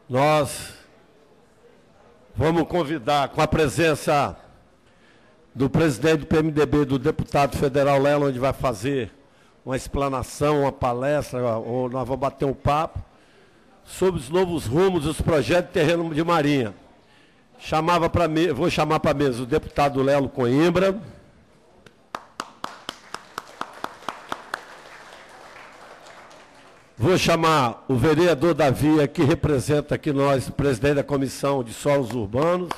Nós vamos convidar, com a presença do presidente do PMDB, do deputado federal Lelo, onde vai fazer uma explanação, uma palestra, ou nós vamos bater um papo sobre os novos rumos dos projetos de terreno de Marinha. Vou chamar para a mesa o deputado Lelo Coimbra. Vou chamar o vereador Davi, que representa aqui nós, presidente da Comissão de Solos Urbanos.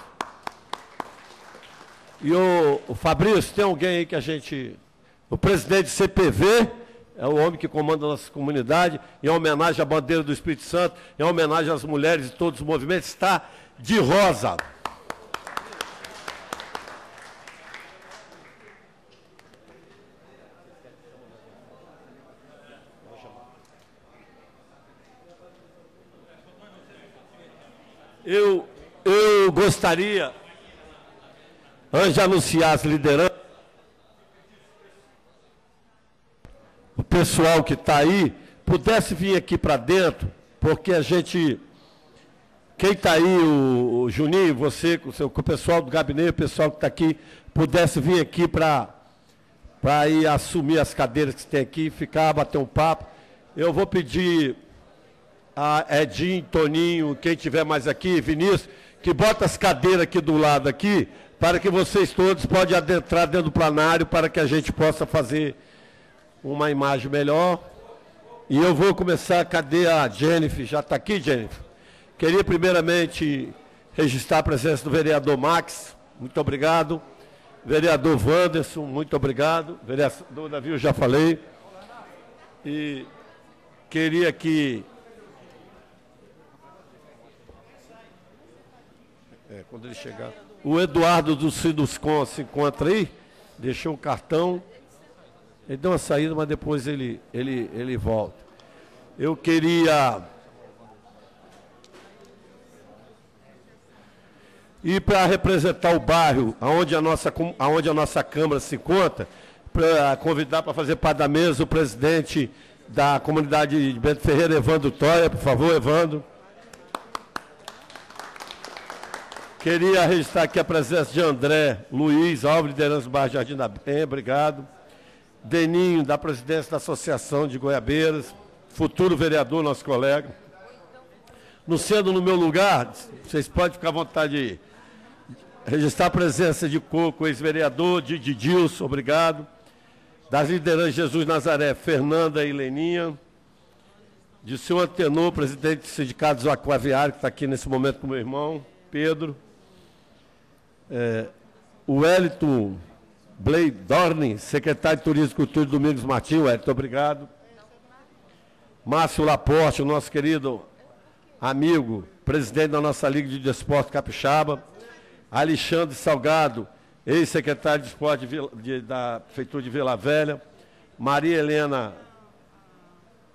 E o Fabrício, tem alguém aí que a gente... O presidente do CPV, é o homem que comanda a nossa comunidade, em homenagem à bandeira do Espírito Santo, em homenagem às mulheres de todos os movimentos, está de rosa. Eu gostaria, antes de anunciar as lideranças, o pessoal que está aí, pudesse vir aqui para dentro, porque a gente, quem está aí, o Juninho, você, com o pessoal do gabinete, o pessoal que está aqui, pudesse vir aqui para ir assumir as cadeiras que tem aqui, ficar, bater um papo. Eu vou pedir a Edinho, Toninho, quem tiver mais aqui, Vinícius, que bota as cadeiras aqui do lado aqui, para que vocês todos possam adentrar dentro do plenário, para que a gente possa fazer uma imagem melhor. E eu vou começar, cadê a Jennifer? Já está aqui, Jennifer? Queria primeiramente registrar a presença do vereador Max, muito obrigado. Vereador Wanderson, muito obrigado. Vereador Davi, eu já falei. E queria que... quando ele chegar... O Eduardo do Siduscom se encontra aí, deixou o cartão... Ele deu uma saída, mas depois ele volta. Eu queria... ir para representar o bairro, onde a nossa Câmara se encontra, para convidar para fazer parte da mesa o presidente da comunidade de Bento Ferreira, Evandro Toia. Por favor, Evandro. Queria registrar aqui a presença de André Luiz Alves, liderança do bairro Jardim da Penha, obrigado. Deninho, da presidência da Associação de Goiabeiras, futuro vereador, nosso colega. Não sendo no meu lugar, vocês podem ficar à vontade de registrar a presença de Coco, ex-vereador, de Didilson, obrigado. Das lideranças Jesus Nazaré, Fernanda e Leninha. De seu Antenor, presidente do Sindicato dos Aquaviários, que está aqui nesse momento com meu irmão, Pedro. O Wellington Bleidorne, secretário de Turismo e Cultura, Domingos Martins, Wellington, obrigado. Márcio Laporte, o nosso querido amigo, presidente da nossa Liga de Desporto Capixaba. Alexandre Salgado, ex-secretário de Esporte da Prefeitura de Vila Velha. Maria Helena,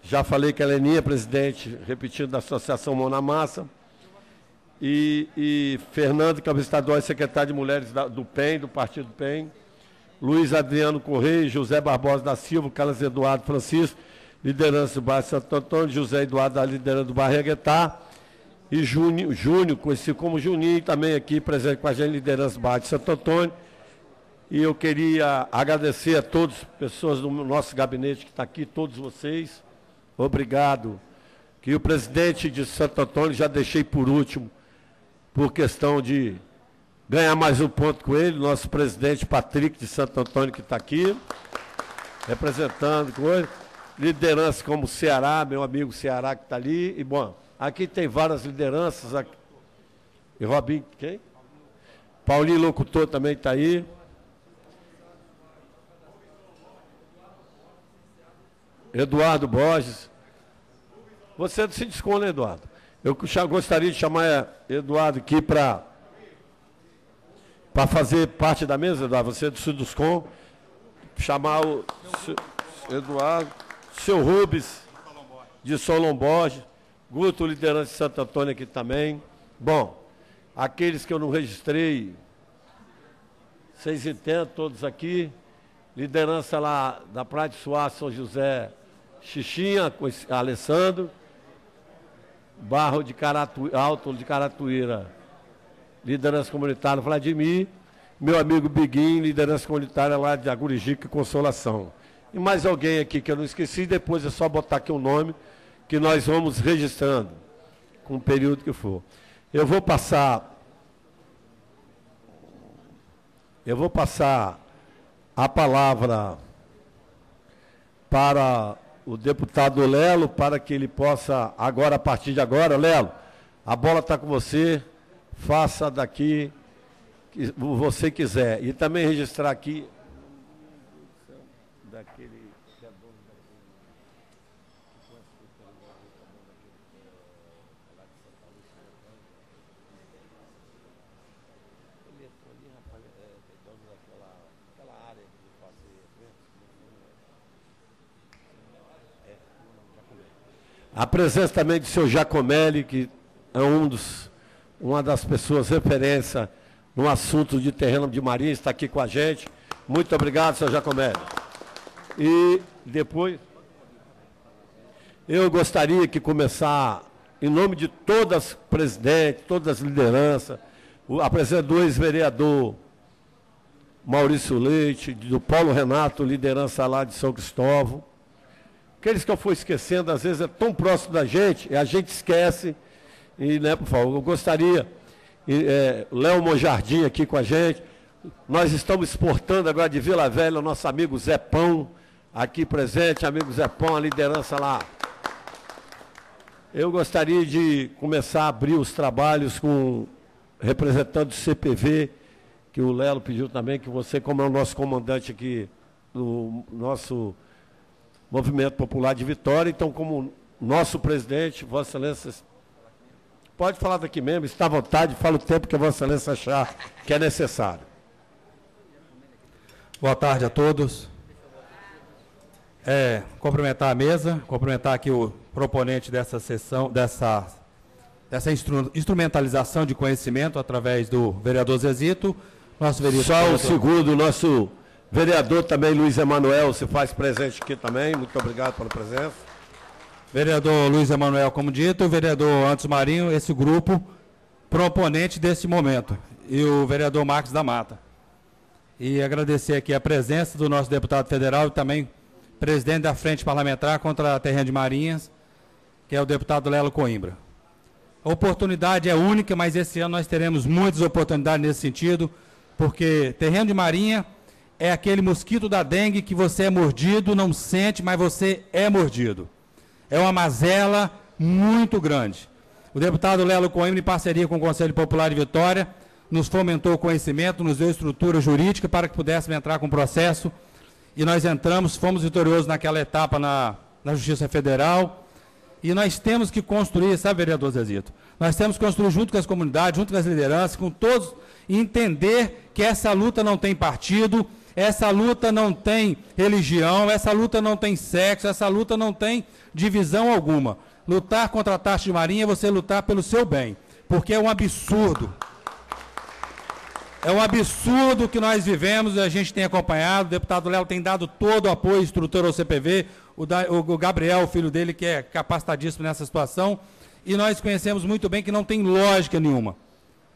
já falei que a Leninha, presidente, repetindo, da Associação Mão na Massa. E Fernando, cabeça estadual e secretário de Mulheres do PEN, do Partido PEN. Luiz Adriano Correia, José Barbosa da Silva, Carlos Eduardo Francisco, liderança do bairro Santo Antônio, José Eduardo, da liderança do bairro Reguetá, e Júnior, conhecido como Juninho, também aqui presente com a gente, liderança do bairro de Santo Antônio. E eu queria agradecer a todas as pessoas do nosso gabinete que está aqui, todos vocês. Obrigado. Que o presidente de Santo Antônio, já deixei por último, por questão de ganhar mais um ponto com ele, nosso presidente Patrick de Santo Antônio, que está aqui, representando coisa. Liderança como o Ceará, meu amigo Ceará, que está ali. E, bom, aqui tem várias lideranças. Aqui. E Robinho, quem? Paulinho Locutor também está aí. Eduardo Borges. Você se desconta, Eduardo. Eu gostaria de chamar Eduardo aqui para fazer parte da mesa, Eduardo. Você é do Suduscom. Chamar o Eduardo, seu Rubens, de Solon Borges, Guto, liderança de Santo Antônio aqui também. Bom, aqueles que eu não registrei, vocês entendem, todos aqui. Liderança lá da Praia de Suá, São José, Xixinha, com Alessandro. Barro de Alto de Caratuíra, liderança comunitária Vladimir, meu amigo Biguinho, liderança comunitária lá de Agurijica e Consolação. E mais alguém aqui que eu não esqueci, depois é só botar aqui o nome, que nós vamos registrando, com o período que for. Eu vou passar a palavra para o deputado Lelo, para que ele possa, agora, a partir de agora, Lelo, a bola está com você, faça daqui que você quiser. E também registrar aqui, daquele que é dono daquela área de fazer a presença também do senhor Giacomelli, que é uma das pessoas referência no assunto de terreno de marinha, está aqui com a gente. Muito obrigado, senhor Giacomelli. E depois, eu gostaria que começar, em nome de todas as presidentes, todas as lideranças, a presença do ex-vereador Maurício Leite, do Paulo Renato, liderança lá de São Cristóvão. Aqueles que eu for esquecendo, às vezes é tão próximo da gente, e a gente esquece. E, né, por favor, eu gostaria, Léo Monjardim aqui com a gente. Nós estamos exportando agora de Vila Velha o nosso amigo Zé Pão, aqui presente, amigo Zé Pão, a liderança lá. Eu gostaria de começar a abrir os trabalhos com representante do CPV, que o Lelo pediu também, que você, como é o nosso comandante aqui do nosso Movimento Popular de Vitória, então, como nosso presidente, Vossa Excelência, pode falar daqui mesmo, está à vontade, fala o tempo que a Vossa Excelência achar que é necessário. Boa tarde a todos. Cumprimentar a mesa, cumprimentar aqui o proponente dessa sessão, dessa instrumentalização de conhecimento através do vereador Zezito. Nosso vereador. Só um segundo, nosso vereador também, Luiz Emanuel, se faz presente aqui também. Muito obrigado pela presença. Vereador Luiz Emanuel, como dito, o vereador Antos Marinho, esse grupo proponente desse momento, e o vereador Marcos da Mata. E agradecer aqui a presença do nosso deputado federal e também presidente da Frente Parlamentar contra a Terreno de Marinhas, que é o deputado Lelo Coimbra. A oportunidade é única, mas esse ano nós teremos muitas oportunidades nesse sentido, porque terreno de marinha é aquele mosquito da dengue que você é mordido, não sente, mas você é mordido. É uma mazela muito grande. O deputado Lelo Coimbra, em parceria com o Conselho Popular de Vitória, nos fomentou o conhecimento, nos deu estrutura jurídica para que pudéssemos entrar com o processo. E nós entramos, fomos vitoriosos naquela etapa na Justiça Federal. E nós temos que construir, sabe, vereador Zezito? Nós temos que construir junto com as comunidades, junto com as lideranças, com todos, e entender que essa luta não tem partido, essa luta não tem religião, essa luta não tem sexo, essa luta não tem divisão alguma. Lutar contra a taxa de marinha é você lutar pelo seu bem, porque é um absurdo. É um absurdo que nós vivemos, a gente tem acompanhado, o deputado Léo tem dado todo o apoio, estrutura ao CPV, o Gabriel, o filho dele, que é capacitadíssimo nessa situação, e nós conhecemos muito bem que não tem lógica nenhuma.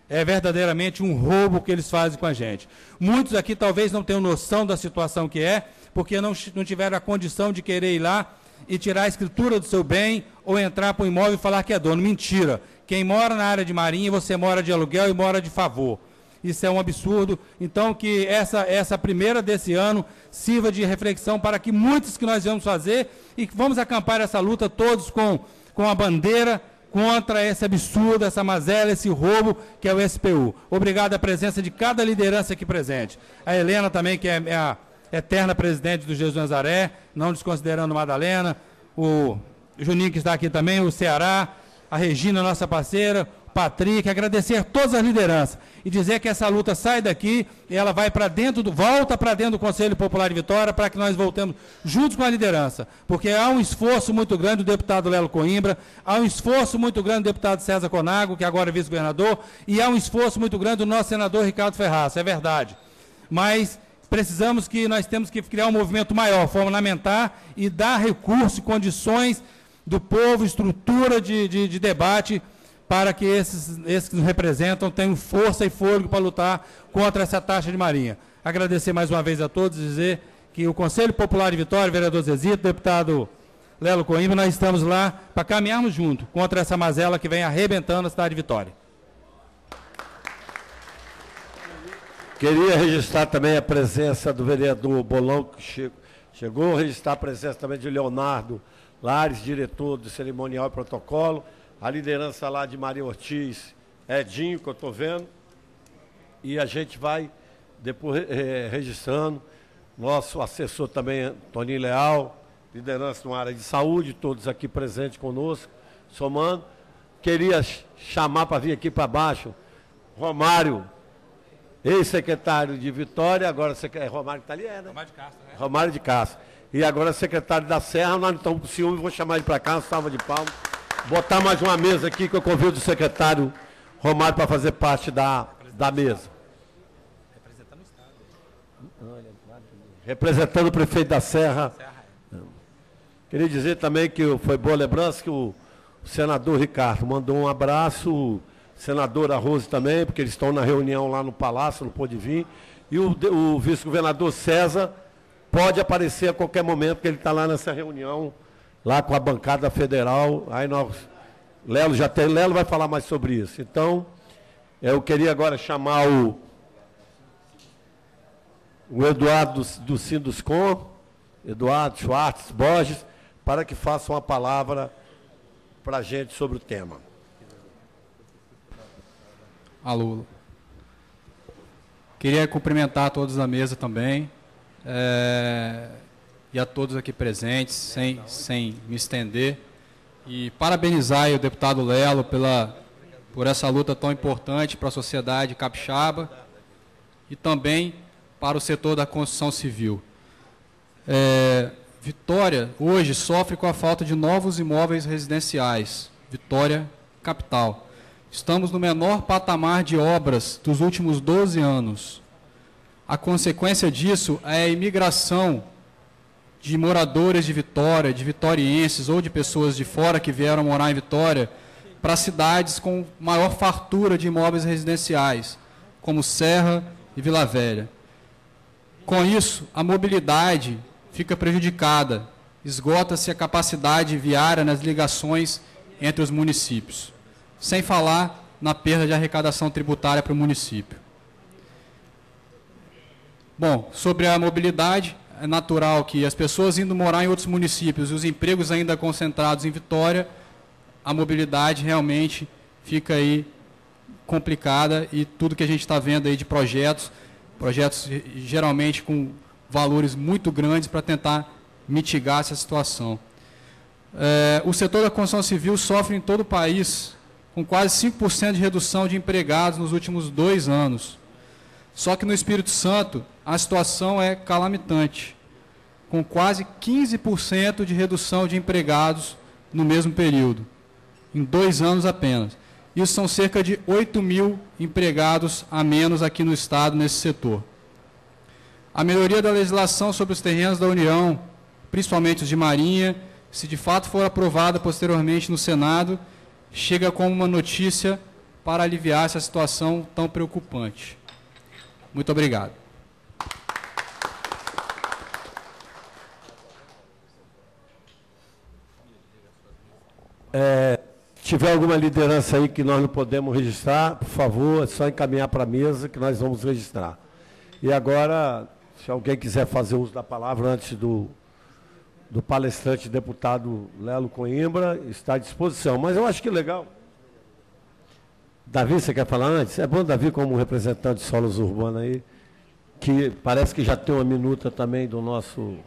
É verdadeiramente um roubo que eles fazem com a gente. Muitos aqui talvez não tenham noção da situação que é, porque não tiveram a condição de querer ir lá e tirar a escritura do seu bem, ou entrar para o imóvel e falar que é dono. Mentira. Quem mora na área de marinha, você mora de aluguel e mora de favor. Isso é um absurdo. Então, que essa primeira desse ano sirva de reflexão para que muitos que nós vamos fazer e que vamos acampar essa luta todos com a bandeira contra esse absurdo, essa mazela, esse roubo que é o SPU. Obrigado à presença de cada liderança aqui presente. A Helena também, que é a eterna presidente do Jesus Nazaré, não desconsiderando Madalena, o Juninho que está aqui também, o Ceará, a Regina, nossa parceira, Patrick, agradecer a todas as lideranças e dizer que essa luta sai daqui e ela vai para dentro, volta para dentro do Conselho Popular de Vitória para que nós voltemos juntos com a liderança, porque há um esforço muito grande do deputado Lelo Coimbra, há um esforço muito grande do deputado César Conago, que agora é vice-governador, e há um esforço muito grande do nosso senador Ricardo Ferraz, é verdade. Mas nós temos que criar um movimento maior, fundamentar e dar recursos e condições do povo, estrutura de debate, para que esses que nos representam tenham força e fôlego para lutar contra essa taxa de marinha. Agradecer mais uma vez a todos e dizer que o Conselho Popular de Vitória, vereador Zezito, deputado Lelo Coimbra, nós estamos lá para caminharmos junto contra essa mazela que vem arrebentando a cidade de Vitória. Queria registrar também a presença do vereador Bolão, que chegou a registrar a presença também de Leonardo Lares, diretor do Cerimonial e Protocolo, a liderança lá de Maria Ortiz, Edinho, que eu estou vendo, e a gente vai depois registrando, nosso assessor também, Toninho Leal, liderança na área de saúde, todos aqui presentes conosco, somando. Queria chamar para vir aqui para baixo, Romário, ex-secretário de Vitória, agora Romário que está ali, né? Romário de Castro, né? Romário de Castro. E agora secretário da Serra, nós não estamos com ciúme, vou chamar ele para cá, uma salva de palmas. Botar mais uma mesa aqui que eu convido o secretário Romário para fazer parte da mesa. Representando o Estado. Representando o prefeito da Serra. Queria dizer também que foi boa lembrança que o senador Ricardo mandou um abraço, o senador Rose também, porque eles estão na reunião lá no Palácio, não pôde vir. E o vice-governador César pode aparecer a qualquer momento, porque ele está lá nessa reunião, lá com a bancada federal. Aí Lelo vai falar mais sobre isso. Então, eu queria agora chamar o Eduardo do Sinduscom, Eduardo Schwartz Borges, para que faça uma palavra para a gente sobre o tema. Alô. Queria cumprimentar a todos da mesa também, e a todos aqui presentes, sem me estender, e parabenizar aí o deputado Lelo por essa luta tão importante para a sociedade capixaba e também para o setor da construção civil. Vitória, hoje, sofre com a falta de novos imóveis residenciais. Vitória, capital. Estamos no menor patamar de obras dos últimos 12 anos. A consequência disso é a imigração de moradores de Vitória, de vitorienses ou de pessoas de fora que vieram morar em Vitória, para cidades com maior fartura de imóveis residenciais, como Serra e Vila Velha. Com isso, a mobilidade fica prejudicada, esgota-se a capacidade viária nas ligações entre os municípios, sem falar na perda de arrecadação tributária para o município. Bom, sobre a mobilidade, é natural que as pessoas indo morar em outros municípios e os empregos ainda concentrados em Vitória, a mobilidade realmente fica aí complicada e tudo que a gente está vendo aí de projetos geralmente com valores muito grandes para tentar mitigar essa situação. O setor da construção civil sofre em todo o país com quase 5% de redução de empregados nos últimos 2 anos. Só que no Espírito Santo a situação é calamitante, com quase 15% de redução de empregados no mesmo período, em 2 anos apenas. Isso são cerca de 8.000 empregados a menos aqui no Estado nesse setor. A melhoria da legislação sobre os terrenos da União, principalmente os de Marinha, se de fato for aprovada posteriormente no Senado, chega como uma notícia para aliviar essa situação tão preocupante. Muito obrigado. Se tiver alguma liderança aí que nós não podemos registrar, por favor, é só encaminhar para a mesa que nós vamos registrar. E agora, se alguém quiser fazer uso da palavra antes do palestrante deputado Lelo Coimbra, está à disposição. Mas eu acho que legal. Davi, você quer falar antes? É bom, Davi, como representante de solos urbanos aí, que parece que já tem uma minuta também do nosso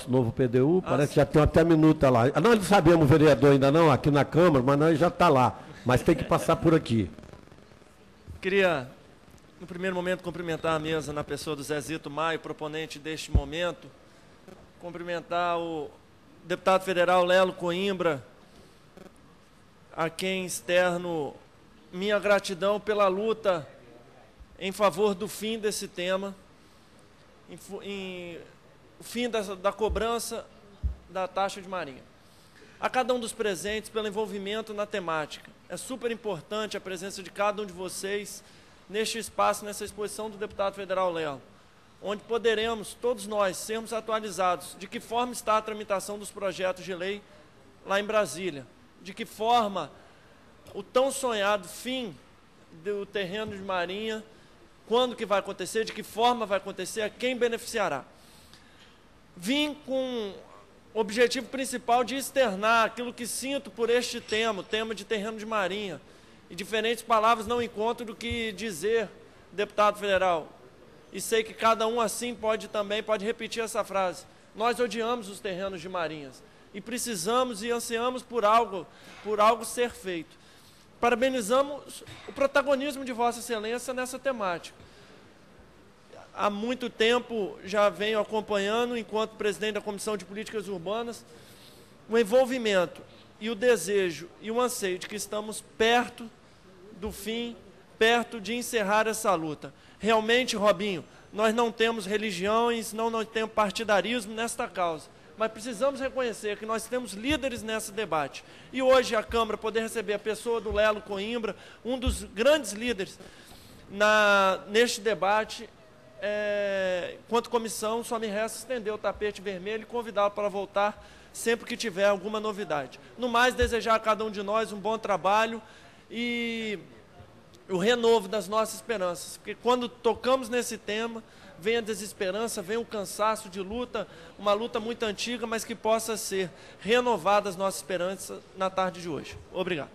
novo PDU, parece que já tem até minuta lá. Nós não sabemos o vereador ainda não, aqui na Câmara, mas nós já está lá. Mas tem que passar por aqui. Queria, no primeiro momento, cumprimentar a mesa na pessoa do Zezito Maio, proponente deste momento. Cumprimentar o deputado federal Lelo Coimbra, a quem externo minha gratidão pela luta em favor do fim desse tema, o fim da cobrança da taxa de marinha. A cada um dos presentes pelo envolvimento na temática. É super importante a presença de cada um de vocês neste espaço, nessa exposição do deputado federal Lelo, onde poderemos, todos nós, sermos atualizados de que forma está a tramitação dos projetos de lei lá em Brasília, de que forma o tão sonhado fim do terreno de marinha, quando que vai acontecer, de que forma vai acontecer, a quem beneficiará. Vim com o objetivo principal de externar aquilo que sinto por este tema, o tema de terreno de marinha. E diferentes palavras não encontro do que dizer, deputado federal. E sei que cada um assim pode repetir essa frase. Nós odiamos os terrenos de marinhas e precisamos e ansiamos por algo ser feito. Parabenizamos o protagonismo de Vossa Excelência nessa temática. Há muito tempo já venho acompanhando, enquanto presidente da Comissão de Políticas Urbanas, o envolvimento e o desejo e o anseio de que estamos perto do fim, perto de encerrar essa luta. Realmente, Robinho, nós não temos religiões, não temos partidarismo nesta causa, mas precisamos reconhecer que nós temos líderes nesse debate. E hoje a Câmara poder receber a pessoa do Lelo Coimbra, um dos grandes líderes neste debate, enquanto comissão, só me resta estender o tapete vermelho e convidá-lo para voltar sempre que tiver alguma novidade. No mais, desejar a cada um de nós um bom trabalho e o renovo das nossas esperanças, porque quando tocamos nesse tema, vem a desesperança, vem o cansaço de luta, uma luta muito antiga, mas que possa ser renovada as nossas esperanças na tarde de hoje. Obrigado.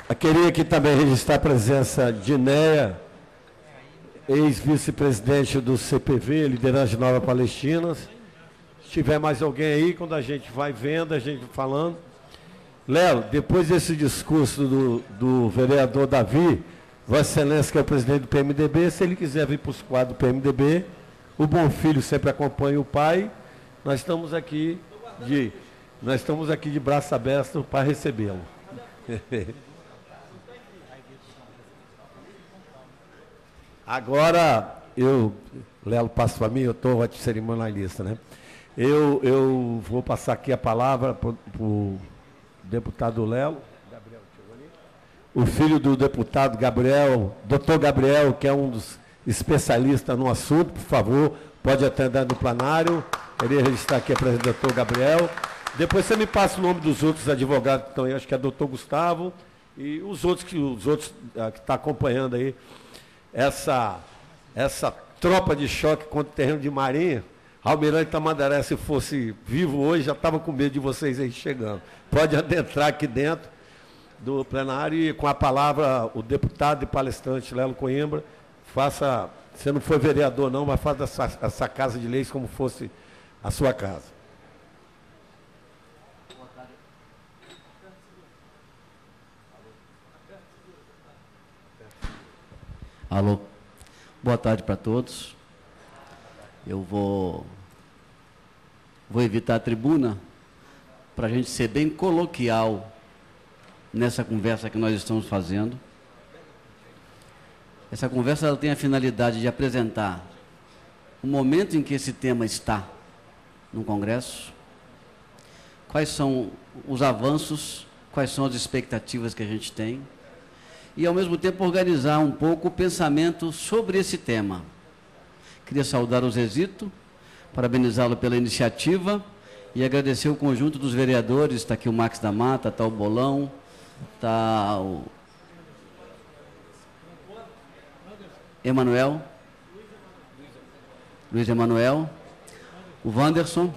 Eu queria aqui também registrar a presença de Néia, ex-vice-presidente do CPV, liderança de Nova Palestina. Se tiver mais alguém aí, quando a gente vai vendo, a gente falando. Lelo, depois desse discurso do vereador Davi, Vossa Excelência, que é o presidente do PMDB, se ele quiser vir para os quadros do PMDB, o bom filho sempre acompanha o pai, nós estamos aqui de braço aberto para recebê-lo. Agora, Lelo passa para mim, eu estou cerimonialista, né? Eu vou passar aqui a palavra para o deputado Lelo, o filho do deputado Gabriel, doutor Gabriel, que é um dos especialistas no assunto, por favor, pode atender no plenário. Queria registrar aqui a presença do doutor Gabriel. Depois você me passa o nome dos outros advogados que estão aí, acho que é doutor Gustavo, e os outros que estão acompanhando aí essa tropa de choque contra o terreno de marinha. Almirante Tamandaré, se fosse vivo hoje, já estava com medo de vocês aí chegando. Pode adentrar aqui dentro do plenário e com a palavra o deputado e palestrante Lelo Coimbra, você não foi vereador não, mas faça essa casa de leis como fosse a sua casa. Alô, boa tarde para todos. Eu vou evitar a tribuna para a gente ser bem coloquial nessa conversa que nós estamos fazendo. Essa conversa ela tem a finalidade de apresentar o momento em que esse tema está no Congresso, quais são os avanços, quais são as expectativas que a gente tem, e, ao mesmo tempo, organizar um pouco o pensamento sobre esse tema. Queria saudar o Zezito, parabenizá-lo pela iniciativa e agradecer o conjunto dos vereadores. Está aqui o Max da Mata, está o Bolão, está o Emanuel, Luiz Emanuel, o Wanderson,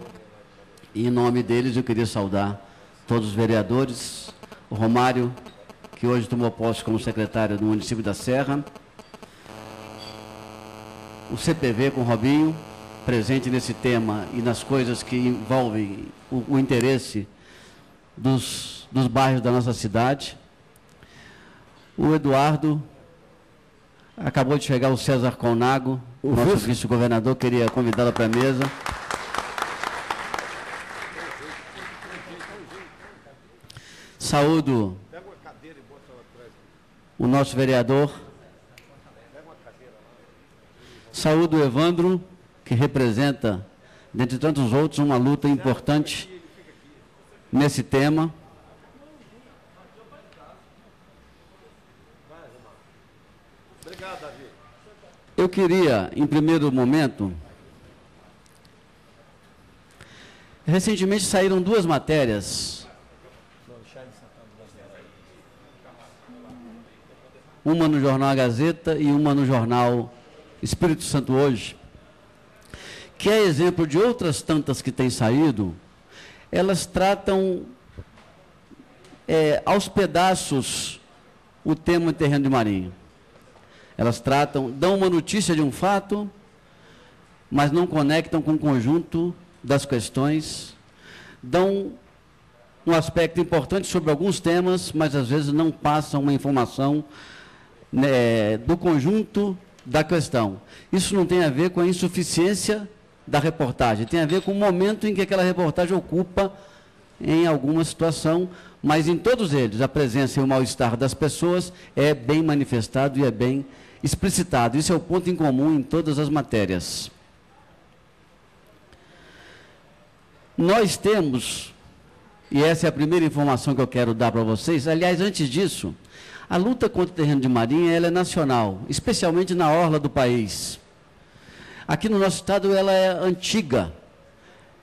e em nome deles eu queria saudar todos os vereadores, o Romário, que hoje tomou posse como secretário do município da Serra, o CPV com o Robinho, presente nesse tema e nas coisas que envolvem o interesse dos bairros da nossa cidade, o Eduardo, acabou de chegar o César Colnago, o nosso vice-governador, queria convidá-lo para a mesa. Saúdo o nosso vereador, saúdo o Evandro, que representa dentre tantos outros, uma luta importante nesse tema. Obrigado, Davi. Eu queria, em primeiro momento, recentemente saíram duas matérias, uma no jornal A Gazeta e uma no jornal Espírito Santo Hoje, que é exemplo de outras tantas que têm saído. Elas tratam aos pedaços o tema terreno de Marinho. Elas dão uma notícia de um fato, mas não conectam com o conjunto das questões, dão um aspecto importante sobre alguns temas, mas às vezes não passam uma informação, né, do conjunto da questão. Isso não tem a ver com a insuficiência da reportagem, tem a ver com o momento em que aquela reportagem ocupa em alguma situação, mas em todos eles a presença e o mal-estar das pessoas é bem manifestado e é bem explicitado. Isso é o ponto em comum em todas as matérias. Nós temos, e essa é a primeira informação que eu quero dar para vocês, aliás, antes disso, a luta contra o terreno de marinha, ela é nacional, especialmente na orla do país. Aqui no nosso estado ela é antiga.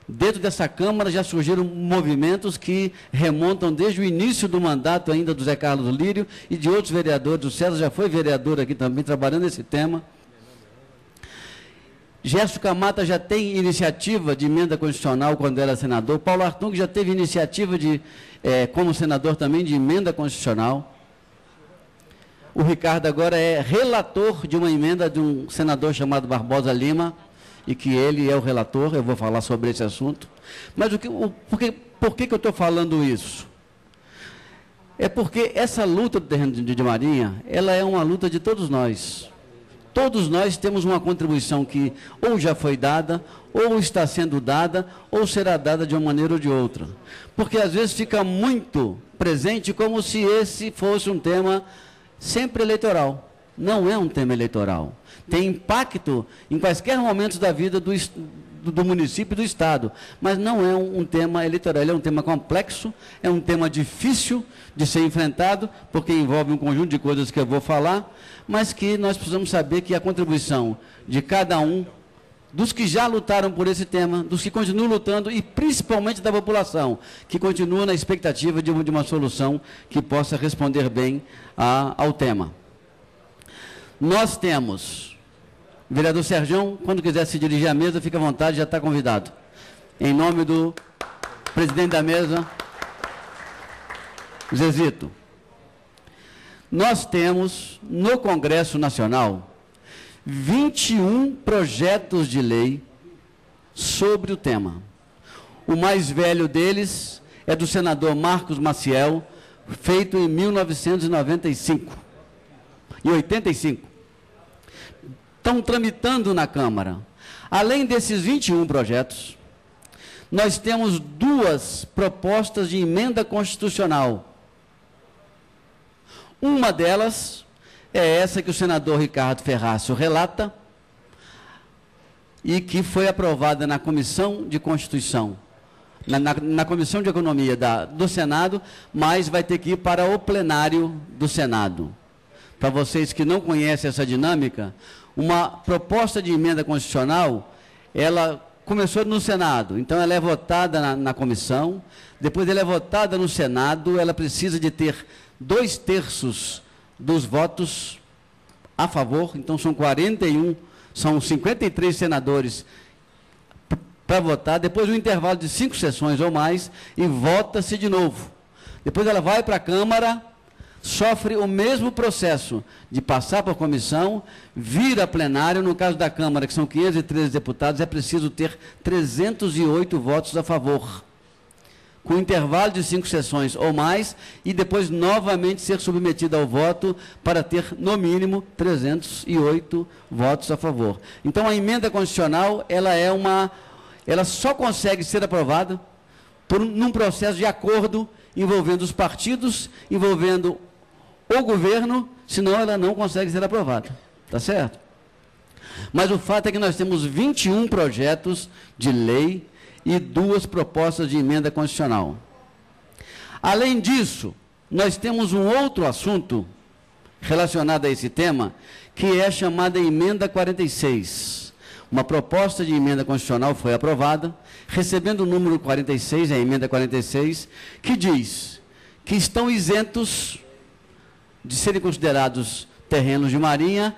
Dentro dessa Câmara já surgiram movimentos que remontam desde o início do mandato ainda do Zé Carlos Lírio e de outros vereadores. O César já foi vereador aqui também, trabalhando nesse tema. Gerson Camata já tem iniciativa de emenda constitucional quando era senador. Paulo Artung já teve iniciativa como senador também, de emenda constitucional. O Ricardo agora é relator de uma emenda de um senador chamado Barbosa Lima, e que ele é o relator. Eu vou falar sobre esse assunto. Mas por que eu estou falando isso? É porque essa luta do terreno de marinha, ela é uma luta de todos nós. Todos nós temos uma contribuição que ou já foi dada, ou está sendo dada, ou será dada de uma maneira ou de outra. Porque às vezes fica muito presente como se esse fosse um tema sempre eleitoral. Não é um tema eleitoral. Tem impacto em quaisquer momentos da vida do município e do estado, mas não é um tema eleitoral. Ele é um tema complexo, é um tema difícil de ser enfrentado, porque envolve um conjunto de coisas que eu vou falar, mas que nós precisamos saber que a contribuição de cada um, dos que já lutaram por esse tema, dos que continuam lutando e principalmente da população, que continua na expectativa de uma solução que possa responder bem ao tema. Nós temos, vereador Sergião, quando quiser se dirigir à mesa, fique à vontade, já está convidado. Em nome do presidente da mesa, Zezito. Nós temos no Congresso Nacional 21 projetos de lei sobre o tema. O mais velho deles é do senador Marcos Maciel, feito em 1995 e 85. Estão tramitando na Câmara. Além desses 21 projetos, nós temos duas propostas de emenda constitucional. Uma delas é essa que o senador Ricardo Ferrácio relata e que foi aprovada na Comissão de Constituição, na Comissão de Economia do Senado, mas vai ter que ir para o plenário do Senado. Para vocês que não conhecem essa dinâmica, uma proposta de emenda constitucional, ela começou no Senado, então ela é votada na comissão, depois ela é votada no Senado, ela precisa de ter 2/3 dos votos a favor, então são 41, são 53 senadores para votar, depois um intervalo de 5 sessões ou mais, e vota-se de novo. Depois ela vai para a Câmara, sofre o mesmo processo de passar por comissão, vir a plenário. No caso da Câmara, que são 513 deputados, é preciso ter 308 votos a favor, com intervalo de 5 sessões ou mais, e depois novamente ser submetido ao voto para ter, no mínimo, 308 votos a favor. Então, a emenda constitucional, ela só consegue ser aprovada num processo de acordo envolvendo os partidos, envolvendo o governo, senão ela não consegue ser aprovada. Tá certo? Mas o fato é que nós temos 21 projetos de lei e 2 propostas de emenda constitucional. Além disso, nós temos um outro assunto relacionado a esse tema, que é chamada emenda 46. Uma proposta de emenda constitucional foi aprovada, recebendo o número 46, a emenda 46, que diz que estão isentos de serem considerados terrenos de marinha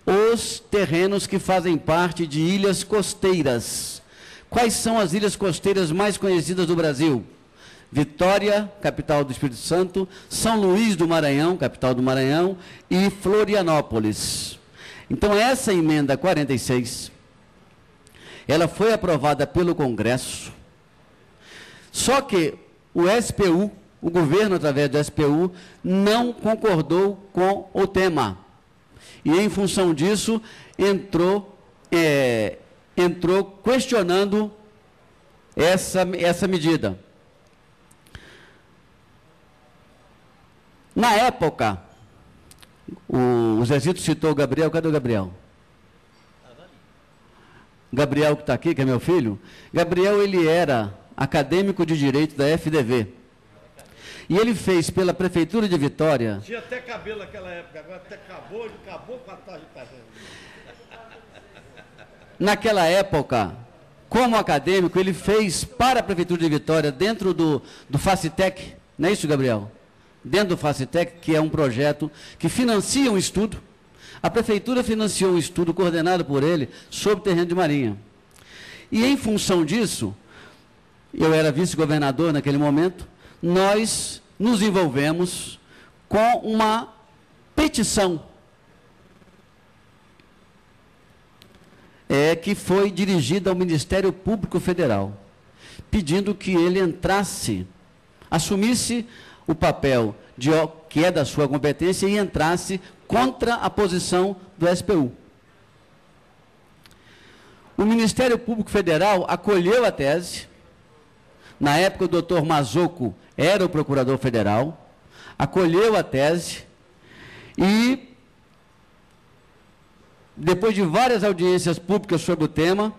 os terrenos que fazem parte de ilhas costeiras. Quais são as ilhas costeiras mais conhecidas do Brasil? Vitória, capital do Espírito Santo, São Luís do Maranhão, capital do Maranhão, e Florianópolis. Então, essa emenda 46, ela foi aprovada pelo Congresso, só que o SPU, o governo, através do SPU, não concordou com o tema. E, em função disso, entrou questionando essa medida. Na época, o Zezito citou o Gabriel. Cadê o Gabriel? Gabriel, que está aqui, que é meu filho. Gabriel, ele era acadêmico de Direito da FDV. E ele fez pela Prefeitura de Vitória... Tinha até cabelo naquela época, agora até acabou com a tarde. Naquela época, como acadêmico, ele fez para a Prefeitura de Vitória, dentro do Facitec, não é isso, Gabriel? Dentro do Facitec, que é um projeto que financia um estudo. A Prefeitura financiou um estudo coordenado por ele sobre terreno de marinha. E, em função disso, eu era vice-governador naquele momento, nós nos envolvemos com uma petição que foi dirigida ao Ministério Público Federal, pedindo que ele entrasse, assumisse o papel que é da sua competência e entrasse contra a posição do SPU. O Ministério Público Federal acolheu a tese. Na época, o doutor Mazzocco era o procurador federal, acolheu a tese e, depois de várias audiências públicas sobre o tema,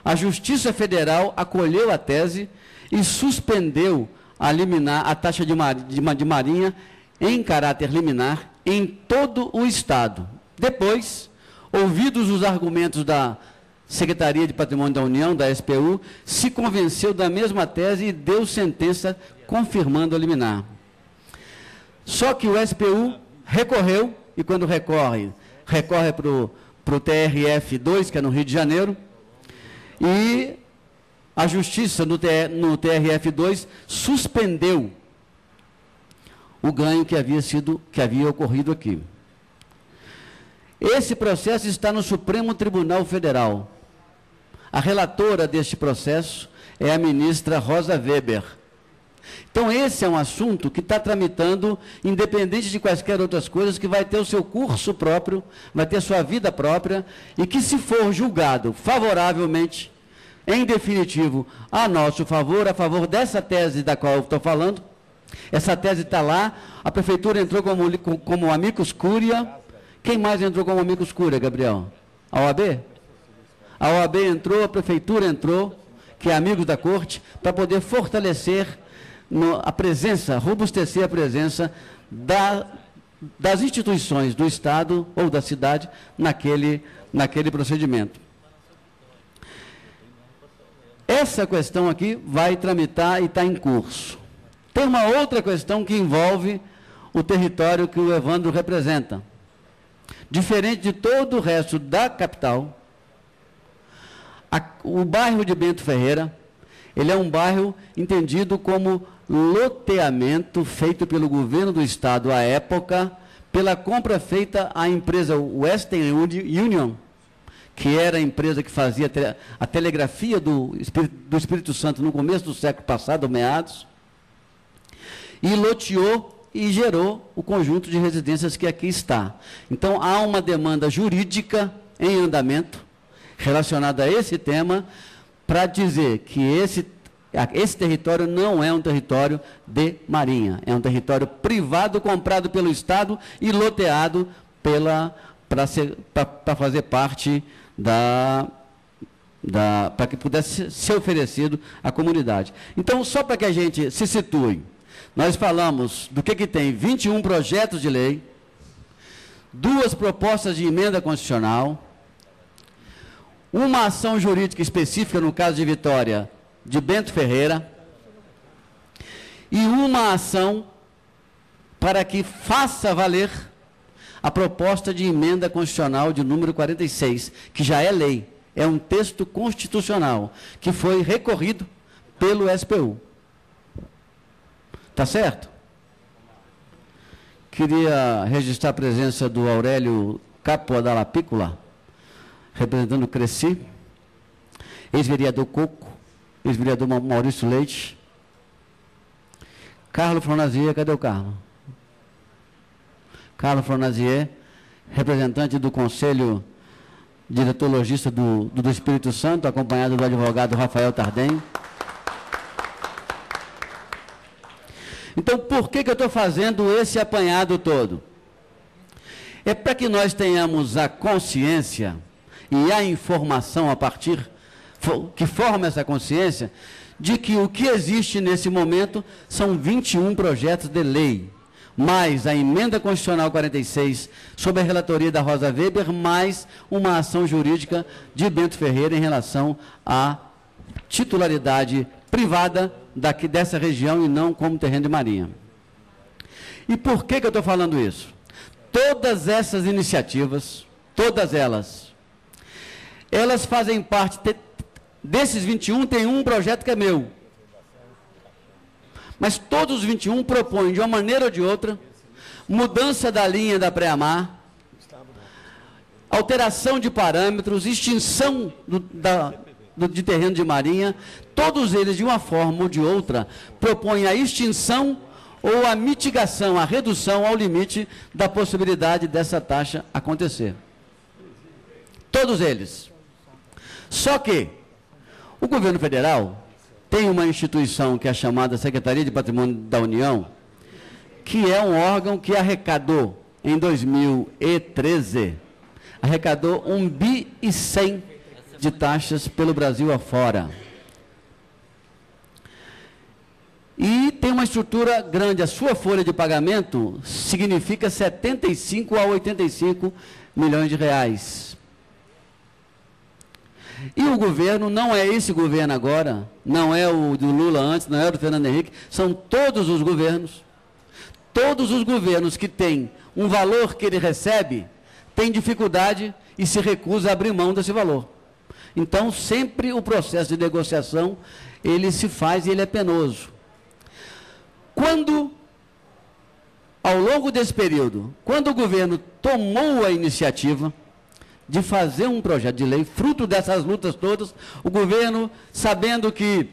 a Justiça Federal acolheu a tese e suspendeu a taxa de marinha em caráter liminar em todo o Estado. Depois, ouvidos os argumentos da Secretaria de Patrimônio da União, da SPU, se convenceu da mesma tese e deu sentença confirmando a liminar. Só que o SPU recorreu, e quando recorre para o TRF2, que é no Rio de Janeiro, e a Justiça no TRF2 suspendeu o ganho que havia ocorrido aqui. Esse processo está no Supremo Tribunal Federal. A relatora deste processo é a ministra Rosa Weber. Então, esse é um assunto que está tramitando, independente de quaisquer outras coisas, que vai ter o seu curso próprio, vai ter sua vida própria, e que, se for julgado favoravelmente, em definitivo, a nosso favor, a favor dessa tese da qual eu estou falando, essa tese está lá, a Prefeitura entrou como amicus curia. Quem mais entrou como amicus curia, Gabriel? A OAB? A OAB entrou, a Prefeitura entrou, que é amigos da Corte, para poder fortalecer a presença, robustecer a presença das instituições do Estado ou da cidade naquele procedimento. Essa questão aqui vai tramitar e está em curso. Tem uma outra questão que envolve o território que o Evandro representa. Diferente de todo o resto da capital, o bairro de Bento Ferreira, ele é um bairro entendido como loteamento feito pelo governo do Estado à época, pela compra feita à empresa Western Union, que era a empresa que fazia a telegrafia do Espírito Santo no começo do século passado, meados, e loteou e gerou o conjunto de residências que aqui está. Então, há uma demanda jurídica em andamento relacionada a esse tema, para dizer que esse território não é um território de marinha, é um território privado comprado pelo Estado e loteado para fazer parte para que pudesse ser oferecido à comunidade. Então, só para que a gente se situe, nós falamos do que tem 21 projetos de lei, 2 propostas de emenda constitucional, uma ação jurídica específica, no caso de Vitória, de Bento Ferreira, e uma ação para que faça valer a proposta de emenda constitucional de número 46, que já é lei, é um texto constitucional, que foi recorrido pelo SPU. Tá certo? Queria registrar a presença do Aurélio Capoadalapícola, representando o Cresci, ex-vereador Coco, ex-vereador Maurício Leite, Carlos Fronazier, cadê o Carlos? Carlos Fronazier, representante do Conselho Diretor Logista do Espírito Santo, acompanhado do advogado Rafael Tardenho. Então, por que eu estou fazendo esse apanhado todo? É para que nós tenhamos a consciência e a informação a partir, que forma essa consciência, de que o que existe nesse momento são 21 projetos de lei, mais a emenda constitucional 46, sob a relatoria da Rosa Weber, mais uma ação jurídica de Bento Ferreira em relação à titularidade privada dessa região e não como terreno de marinha. E por que eu estou falando isso? Todas essas iniciativas, todas elas fazem parte, desses 21 tem um projeto que é meu. Mas todos os 21 propõem, de uma maneira ou de outra, mudança da linha da pré-amar, alteração de parâmetros, extinção de terreno de marinha, todos eles, de uma forma ou de outra, propõem a extinção ou a mitigação, a redução ao limite da possibilidade dessa taxa acontecer. Todos eles. Só que o governo federal tem uma instituição que é chamada Secretaria de Patrimônio da União, que é um órgão que arrecadou, em 2013, arrecadou 1,1 bi de taxas pelo Brasil afora. E tem uma estrutura grande, a sua folha de pagamento significa 75 a 85 milhões de reais. E o governo, não é esse governo agora, não é o do Lula antes, não é o do Fernando Henrique, são todos os governos que têm um valor que ele recebe, tem dificuldade e se recusa a abrir mão desse valor. Então, sempre o processo de negociação, ele se faz e ele é penoso. Quando, ao longo desse período, quando o governo tomou a iniciativa de fazer um projeto de lei, fruto dessas lutas todas, o governo, sabendo que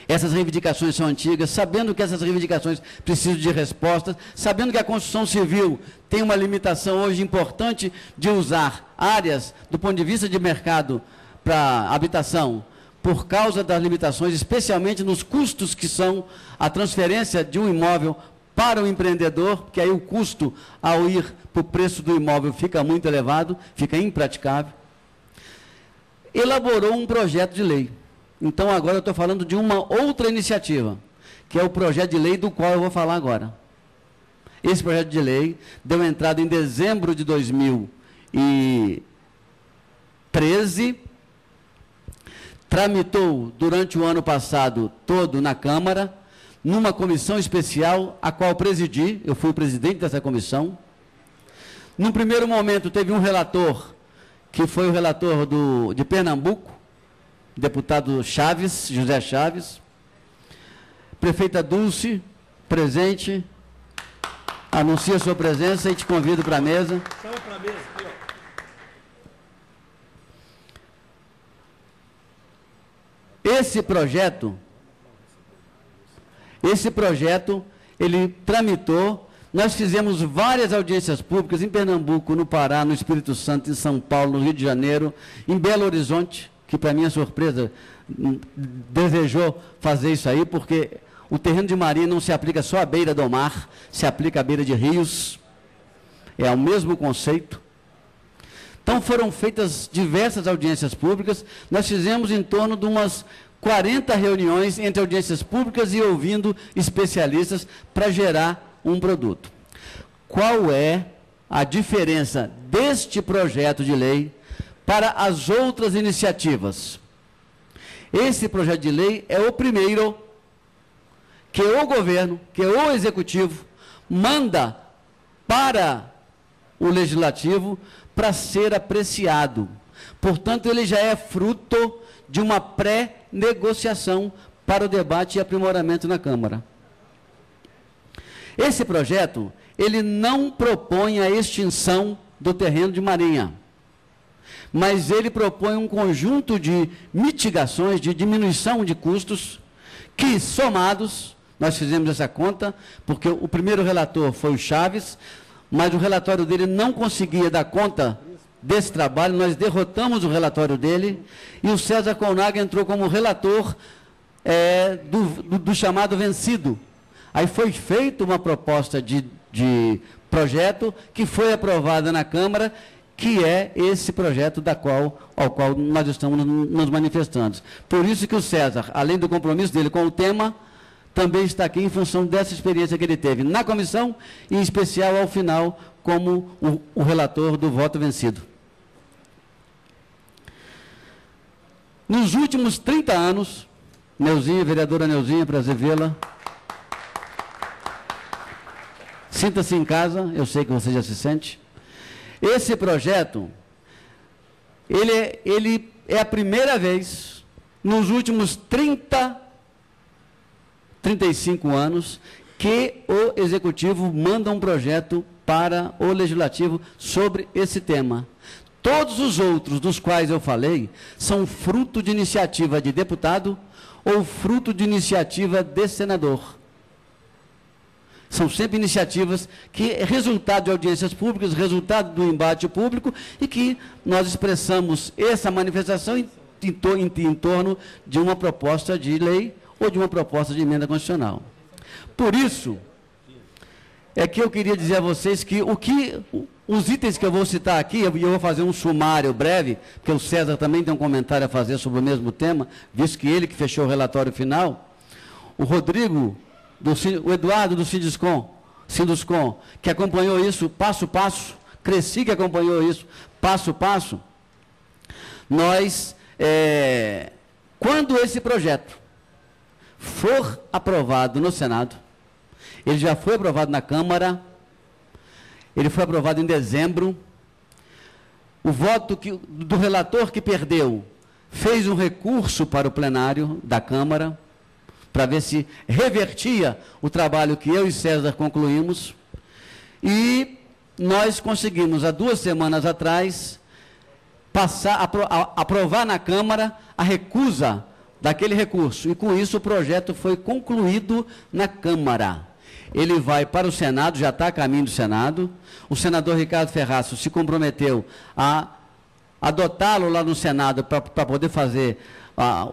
essas reivindicações são antigas, sabendo que essas reivindicações precisam de respostas, sabendo que a Constituição Civil tem uma limitação hoje importante de usar áreas do ponto de vista de mercado para habitação, por causa das limitações, especialmente nos custos que são a transferência de um imóvel para o empreendedor, que aí o custo ao ir para o preço do imóvel fica muito elevado, fica impraticável, elaborou um projeto de lei. Então agora eu estou falando de uma outra iniciativa, que é o projeto de lei do qual eu vou falar agora. Esse projeto de lei deu entrada em dezembro de 2013, tramitou durante o ano passado todo na Câmara, numa comissão especial, a qual presidi, eu fui o presidente dessa comissão. Num primeiro momento teve um relator, que foi o relator de Pernambuco, deputado Chaves, José Chaves, prefeita Dulce, presente, anuncia a sua presença e te convido para a mesa. Esse projeto, ele tramitou, nós fizemos várias audiências públicas em Pernambuco, no Pará, no Espírito Santo, em São Paulo, no Rio de Janeiro, em Belo Horizonte, que para minha surpresa desejou fazer isso aí, porque o terreno de marinha não se aplica só à beira do mar, se aplica à beira de rios, é o mesmo conceito. Então foram feitas diversas audiências públicas, nós fizemos em torno de umas 40 reuniões entre audiências públicas e ouvindo especialistas para gerar um produto. Qual é a diferença deste projeto de lei para as outras iniciativas? Esse projeto de lei é o primeiro que o governo, que o executivo, manda para o legislativo para ser apreciado. Portanto, ele já é fruto de uma pré-negociação para o debate e aprimoramento na Câmara. Esse projeto, ele não propõe a extinção do terreno de Marinha, mas ele propõe um conjunto de mitigações, de diminuição de custos, que somados, nós fizemos essa conta, porque o primeiro relator foi o Chaves, mas o relatório dele não conseguia dar conta desse trabalho, nós derrotamos o relatório dele, e o César Colnago entrou como relator do chamado vencido. Aí foi feita uma proposta de projeto que foi aprovada na Câmara, que é esse projeto ao qual nós estamos nos manifestando. Por isso que o César, além do compromisso dele com o tema, também está aqui em função dessa experiência que ele teve na comissão, e em especial ao final, como o relator do voto vencido. Nos últimos 30 anos, Neuzinha, vereadora Neuzinha, prazer vê-la. Sinta-se em casa, eu sei que você já se sente. Esse projeto, ele é a primeira vez, nos últimos 35 anos, que o Executivo manda um projeto para o Legislativo sobre esse tema. Todos os outros dos quais eu falei são fruto de iniciativa de deputado ou fruto de iniciativa de senador. São sempre iniciativas que é resultado de audiências públicas, resultado do embate público, e que nós expressamos essa manifestação em torno de uma proposta de lei ou de uma proposta de emenda constitucional. Por isso, é que eu queria dizer a vocês que os itens que eu vou citar aqui, e eu vou fazer um sumário breve, porque o César também tem um comentário a fazer sobre o mesmo tema, visto que ele que fechou o relatório final, o Rodrigo, o Eduardo do Sinduscom, que acompanhou isso passo a passo, Cresci que acompanhou isso passo a passo, nós, quando esse projeto for aprovado no Senado, ele já foi aprovado na Câmara, ele foi aprovado em dezembro, o voto do relator que perdeu fez um recurso para o plenário da Câmara, para ver se revertia o trabalho que eu e César concluímos, e nós conseguimos, há 2 semanas atrás, aprovar na Câmara a recusa daquele recurso, e com isso o projeto foi concluído na Câmara. Ele vai para o Senado, já está a caminho do Senado, o senador Ricardo Ferraço se comprometeu a adotá-lo lá no Senado para poder fazer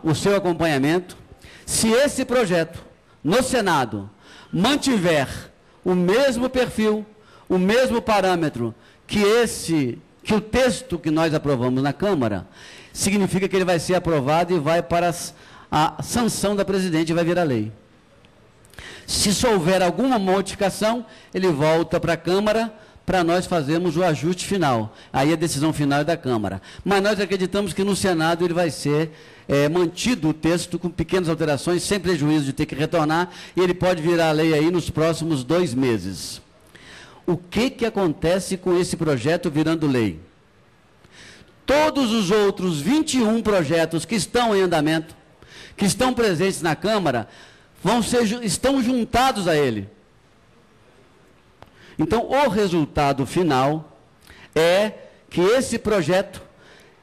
o seu acompanhamento. Se esse projeto, no Senado, mantiver o mesmo perfil, o mesmo parâmetro que o texto que nós aprovamos na Câmara, significa que ele vai ser aprovado e vai para a sanção da presidente e vai virar lei. Se houver alguma modificação, ele volta para a Câmara para nós fazermos o ajuste final. Aí a decisão final é da Câmara. Mas nós acreditamos que no Senado ele vai ser mantido o texto com pequenas alterações, sem prejuízo de ter que retornar, e ele pode virar lei aí nos próximos 2 meses. O que acontece com esse projeto virando lei? Todos os outros 21 projetos que estão em andamento, que estão presentes na Câmara, estão juntados a ele. Então, o resultado final é que esse projeto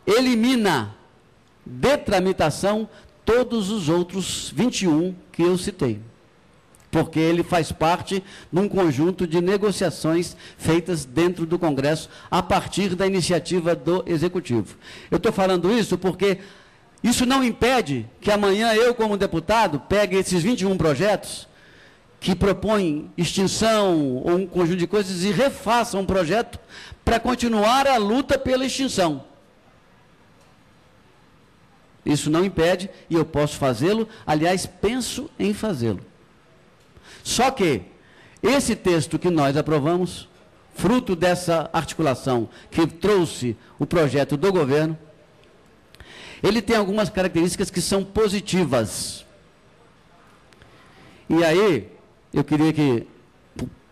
elimina de tramitação todos os outros 21 que eu citei, porque ele faz parte de um conjunto de negociações feitas dentro do Congresso a partir da iniciativa do Executivo. Eu estou falando isso porque isso não impede que amanhã eu, como deputado, pegue esses 21 projetos que propõem extinção ou um conjunto de coisas e refaçam um projeto para continuar a luta pela extinção. Isso não impede e eu posso fazê-lo, aliás, penso em fazê-lo. Só que esse texto que nós aprovamos, fruto dessa articulação que trouxe o projeto do governo, ele tem algumas características que são positivas. E aí, eu queria que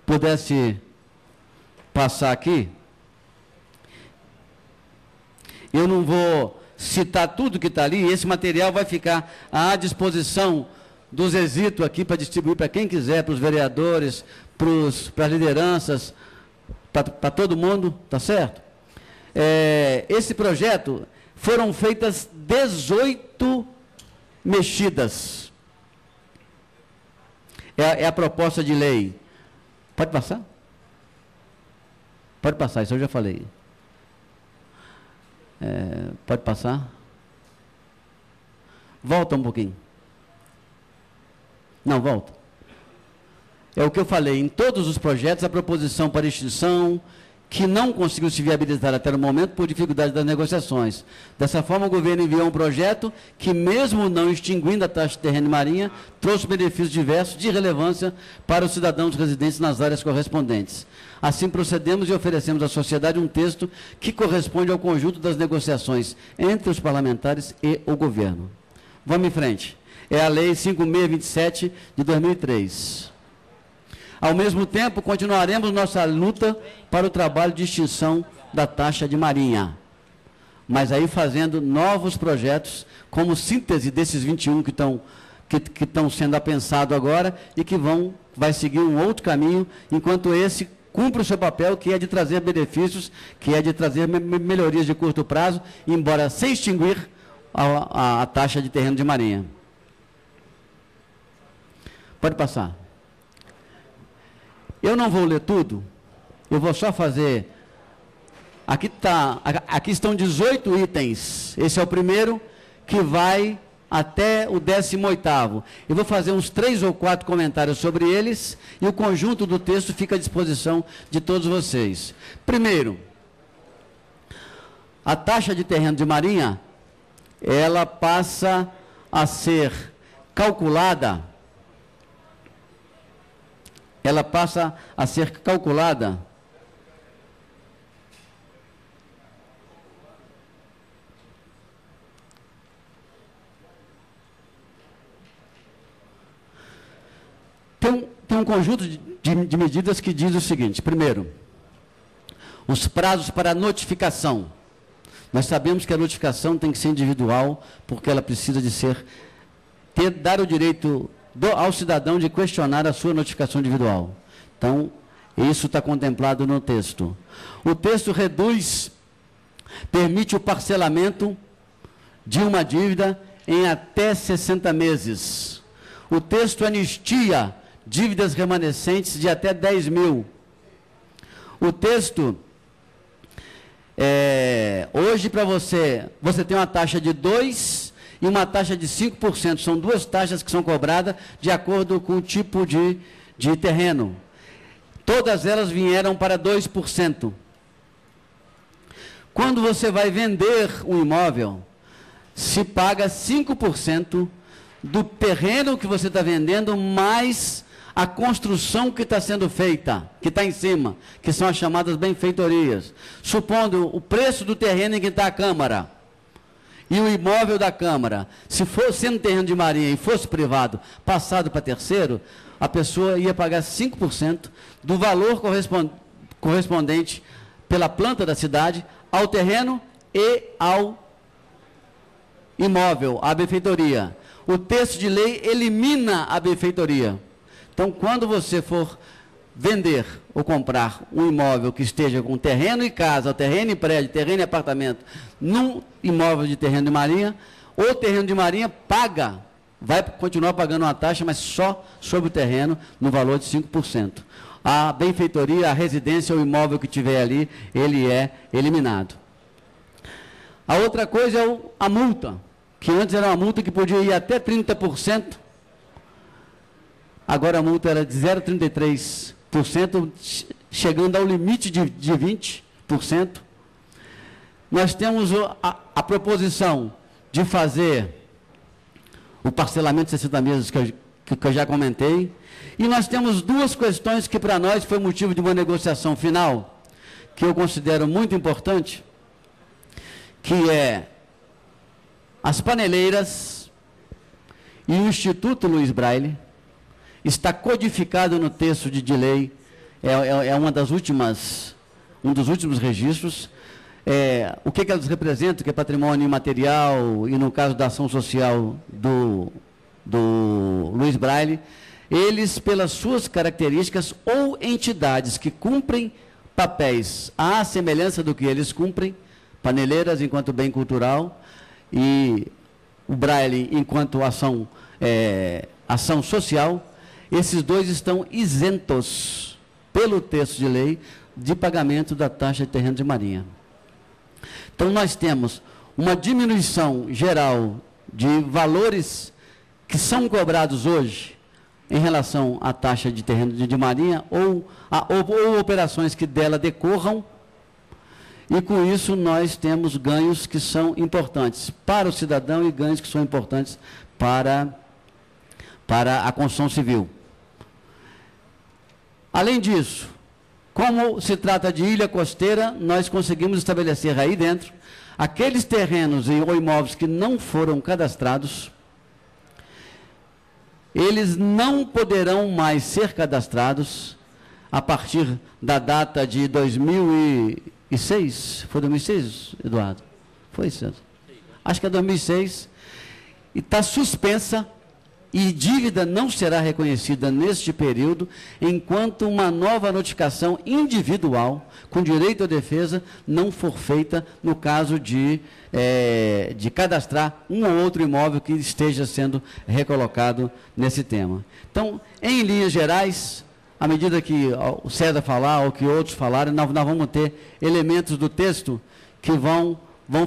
pudesse passar aqui. Eu não vou citar tudo que está ali, esse material vai ficar à disposição dos Zezito aqui para distribuir para quem quiser, para os vereadores, para as lideranças, para todo mundo, tá certo? Esse projeto, foram feitas 18 mexidas. É a proposta de lei. Pode passar? Pode passar, isso eu já falei. Pode passar? Volta um pouquinho. Não, volta. É o que eu falei, em todos os projetos, a proposição para extinção, que não conseguiu se viabilizar até o momento por dificuldade das negociações. Dessa forma, o governo enviou um projeto que, mesmo não extinguindo a taxa de terreno e marinha, trouxe benefícios diversos de relevância para os cidadãos residentes nas áreas correspondentes. Assim, procedemos e oferecemos à sociedade um texto que corresponde ao conjunto das negociações entre os parlamentares e o governo. Vamos em frente. É a Lei 5627 de 2003. Ao mesmo tempo, continuaremos nossa luta para o trabalho de extinção da taxa de marinha. Mas aí fazendo novos projetos, como síntese desses 21 que estão sendo apensados agora e que vai seguir um outro caminho, enquanto esse cumpre o seu papel, que é de trazer benefícios, que é de trazer melhorias de curto prazo, embora sem extinguir a taxa de terreno de marinha. Pode passar. Eu não vou ler tudo, eu vou só fazer... Aqui estão 18 itens. Esse é o primeiro, que vai até o 18º. Eu vou fazer uns 3 ou 4 comentários sobre eles, e o conjunto do texto fica à disposição de todos vocês. Primeiro, a taxa de terreno de marinha, ela passa a ser calculada... Tem um conjunto de medidas que diz o seguinte: primeiro, os prazos para notificação. Nós sabemos que a notificação tem que ser individual, porque ela precisa de dar o direito ao cidadão de questionar a sua notificação individual. Então, isso está contemplado no texto. O texto permite o parcelamento de uma dívida em até 60 meses. O texto anistia dívidas remanescentes de até 10 mil. O texto, hoje para você tem uma taxa de 2% e uma taxa de 5%. São duas taxas que são cobradas de acordo com o tipo de terreno. Todas elas vieram para 2%. Quando você vai vender um imóvel, se paga 5% do terreno que você está vendendo, mais a construção que está sendo feita, que está em cima, que são as chamadas benfeitorias. Supondo o preço do terreno em que está a Câmara e o imóvel da Câmara, se fosse sendo terreno de marinha e fosse privado, passado para terceiro, a pessoa ia pagar 5% do valor correspondente pela planta da cidade ao terreno e ao imóvel, à benfeitoria. O texto de lei elimina a benfeitoria. Então, quando você for vender ou comprar um imóvel que esteja com terreno e casa, terreno e prédio, terreno e apartamento, num imóvel de terreno de marinha, o terreno de marinha vai continuar pagando uma taxa, mas só sobre o terreno, no valor de 5%. A benfeitoria, a residência, o imóvel que tiver ali, ele é eliminado. A outra coisa é a multa, que antes era uma multa que podia ir até 30%. agora a multa era de 0,33%, chegando ao limite de 20%. Nós temos a proposição de fazer o parcelamento de 60 meses que eu já comentei. E nós temos duas questões que para nós foi motivo de uma negociação final, que eu considero muito importante, que é as paneleiras e o Instituto Luiz Braille. Está codificado no texto de lei, é um dos últimos registros. O que elas representam, que é patrimônio imaterial, e no caso da ação social do Luiz Braille, eles, pelas suas características, ou entidades que cumprem papéis à semelhança do que eles cumprem, paneleiras enquanto bem cultural, e o Braille enquanto ação social, esses dois estão isentos, pelo texto de lei, de pagamento da taxa de terreno de marinha. Então, nós temos uma diminuição geral de valores que são cobrados hoje em relação à taxa de terreno de marinha ou operações que dela decorram, e com isso nós temos ganhos que são importantes para o cidadão e ganhos que são importantes para a construção civil. Além disso, como se trata de ilha costeira, nós conseguimos estabelecer aí dentro aqueles terrenos ou imóveis que não foram cadastrados, eles não poderão mais ser cadastrados a partir da data de 2006. Foi 2006, Eduardo? Foi, César? Acho que é 2006. E está suspensa, e dívida não será reconhecida neste período, enquanto uma nova notificação individual, com direito à defesa, não for feita no caso de cadastrar um ou outro imóvel que esteja sendo recolocado nesse tema. Então, em linhas gerais, à medida que o César falar ou que outros falarem, nós vamos ter elementos do texto que vão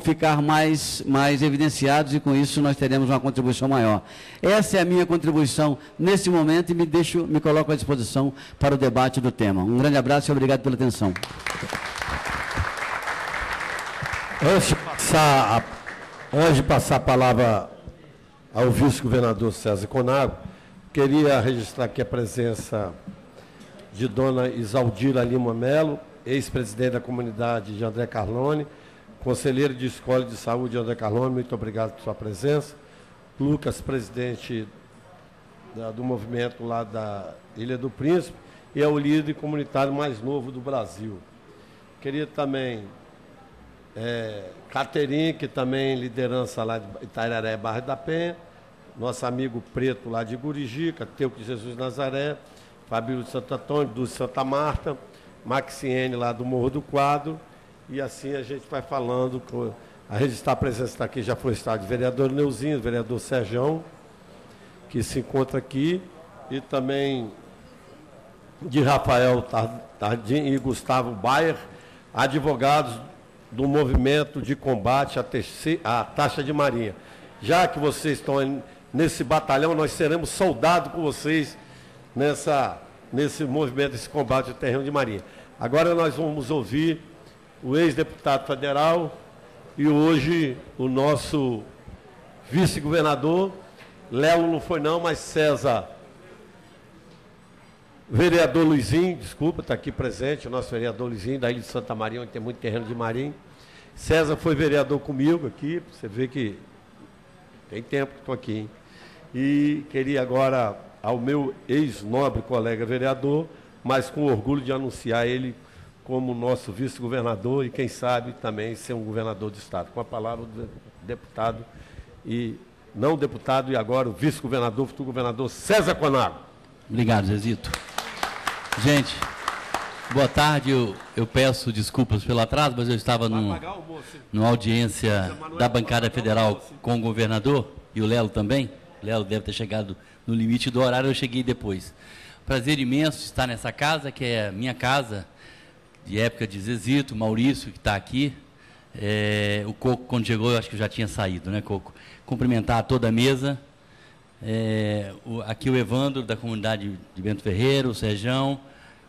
ficar mais evidenciados, e com isso nós teremos uma contribuição maior. Essa é a minha contribuição nesse momento, e me coloco à disposição para o debate do tema. Um grande abraço e obrigado pela atenção. Antes de passar a palavra ao vice-governador César Conago, queria registrar aqui a presença de dona Isaldira Lima Melo, ex-presidente da comunidade de André Carlone, conselheiro de Escola de Saúde de André Carlone, muito obrigado por sua presença. Lucas, presidente do movimento lá da Ilha do Príncipe, e é o líder comunitário mais novo do Brasil. Queria também Caterine, que também liderança lá de Itararé, Barra da Penha, nosso amigo Preto lá de Gurijica, Teuco de Jesus Nazaré, Fabílio de Santo Antônio, Dulce Santa Marta, Maxiene lá do Morro do Quadro, e assim a gente vai falando. A registrar a presença aqui já foi estado de vereador Neuzinho, vereador Serjão, que se encontra aqui, e também de Rafael Tardim e Gustavo Bayer, advogados do movimento de combate à taxa de marinha. Já que vocês estão nesse batalhão, nós seremos soldados com vocês nesse movimento, esse combate ao terreno de marinha. Agora nós vamos ouvir o ex-deputado federal e hoje o nosso vice-governador, Lelo não foi não, mas César, vereador Luizinho, desculpa, está aqui presente, o nosso vereador Luizinho, da Ilha de Santa Maria, onde tem muito terreno de marinha. César foi vereador comigo aqui, você vê que tem tempo que estou aqui, hein? E queria agora ao meu ex-nobre colega vereador, mas com orgulho de anunciar ele como nosso vice-governador e, quem sabe, também ser um governador do Estado. Com a palavra do deputado, e não deputado, e agora o vice-governador, futuro governador César Conago. Obrigado, Zezito. Gente, boa tarde. Eu peço desculpas pelo atraso, mas eu estava numa audiência da bancada federal com o governador, e o Lelo também. O Lelo deve ter chegado no limite do horário, eu cheguei depois. Prazer imenso estar nessa casa, que é a minha casa, de época de Zezito, Maurício, que está aqui. O Coco, quando chegou, eu acho que já tinha saído, né, Coco? Cumprimentar toda a mesa, aqui o Evandro, da comunidade de Bento Ferreira, o Serjão,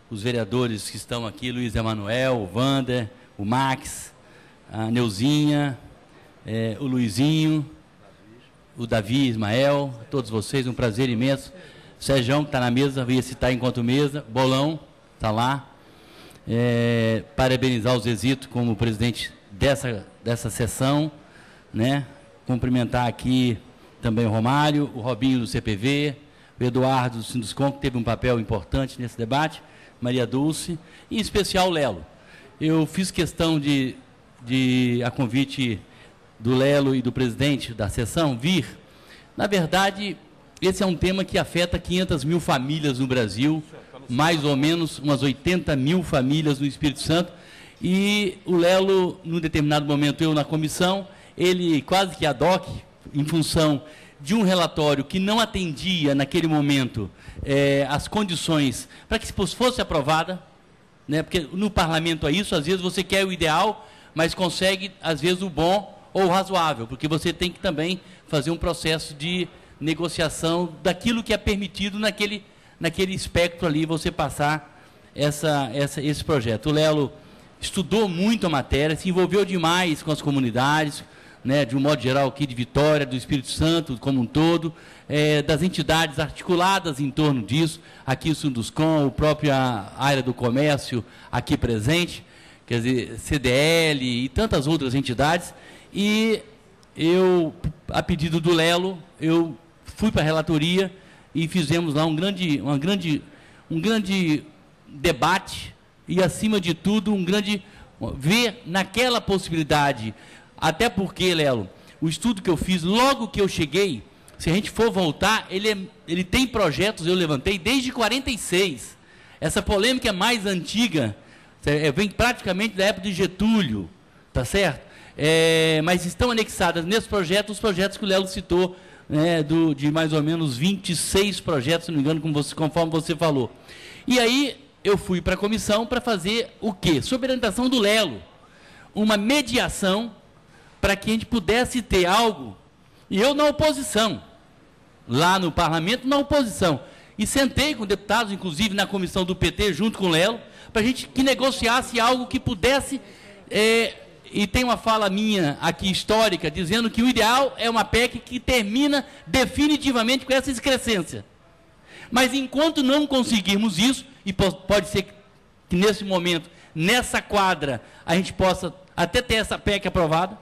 os vereadores que estão aqui, Luiz Emanuel, o Wander, o Max, a Neuzinha, o Luizinho, o Davi, Ismael, todos vocês, um prazer imenso. O Serjão, que está na mesa, veio citar enquanto mesa, Bolão, está lá. Parabenizar o Zezito como presidente dessa sessão, né? Cumprimentar aqui também o Romário, o Robinho do CPV, o Eduardo do Sinduscom, que teve um papel importante nesse debate, Maria Dulce, e em especial o Lelo. Eu fiz questão de a convite do Lelo e do presidente da sessão, vir. Na verdade, esse é um tema que afeta 500 mil famílias no Brasil, mais ou menos umas 80 mil famílias no Espírito Santo, e o Lelo, num determinado momento, eu na comissão, ele quase que ad hoc, em função de um relatório que não atendia, naquele momento, as condições para que fosse aprovada, né? Porque no parlamento é isso, às vezes você quer o ideal, mas consegue, às vezes, o bom ou o razoável, porque você tem que também fazer um processo de negociação daquilo que é permitido naquele espectro ali, você passar esse projeto. O Lelo estudou muito a matéria, se envolveu demais com as comunidades, né, de um modo geral aqui de Vitória, do Espírito Santo como um todo, das entidades articuladas em torno disso, aqui o Sinduscom, a própria área do comércio aqui presente, quer dizer, CDL e tantas outras entidades, e eu, a pedido do Lelo, eu fui para a relatoria e fizemos lá um grande debate e, acima de tudo, ver naquela possibilidade, até porque, Lelo, o estudo que eu fiz, logo que eu cheguei, se a gente for voltar, ele tem projetos, eu levantei, desde 46. Essa polêmica é mais antiga, vem praticamente da época de Getúlio, tá certo? Mas estão anexadas nesse projeto os projetos que o Lelo citou, né, de mais ou menos 26 projetos, se não me engano, conforme você falou. E aí eu fui para a comissão para fazer o quê? Sob orientação do Lelo, uma mediação para que a gente pudesse ter algo, e eu na oposição, lá no parlamento, na oposição, e sentei com deputados, inclusive na comissão do PT, junto com o Lelo, para a gente que negociasse algo que pudesse, e tem uma fala minha aqui histórica, dizendo que o ideal é uma PEC que termina definitivamente com essa excrescência. Mas enquanto não conseguirmos isso, e pode ser que nesse momento, nessa quadra, a gente possa até ter essa PEC aprovada,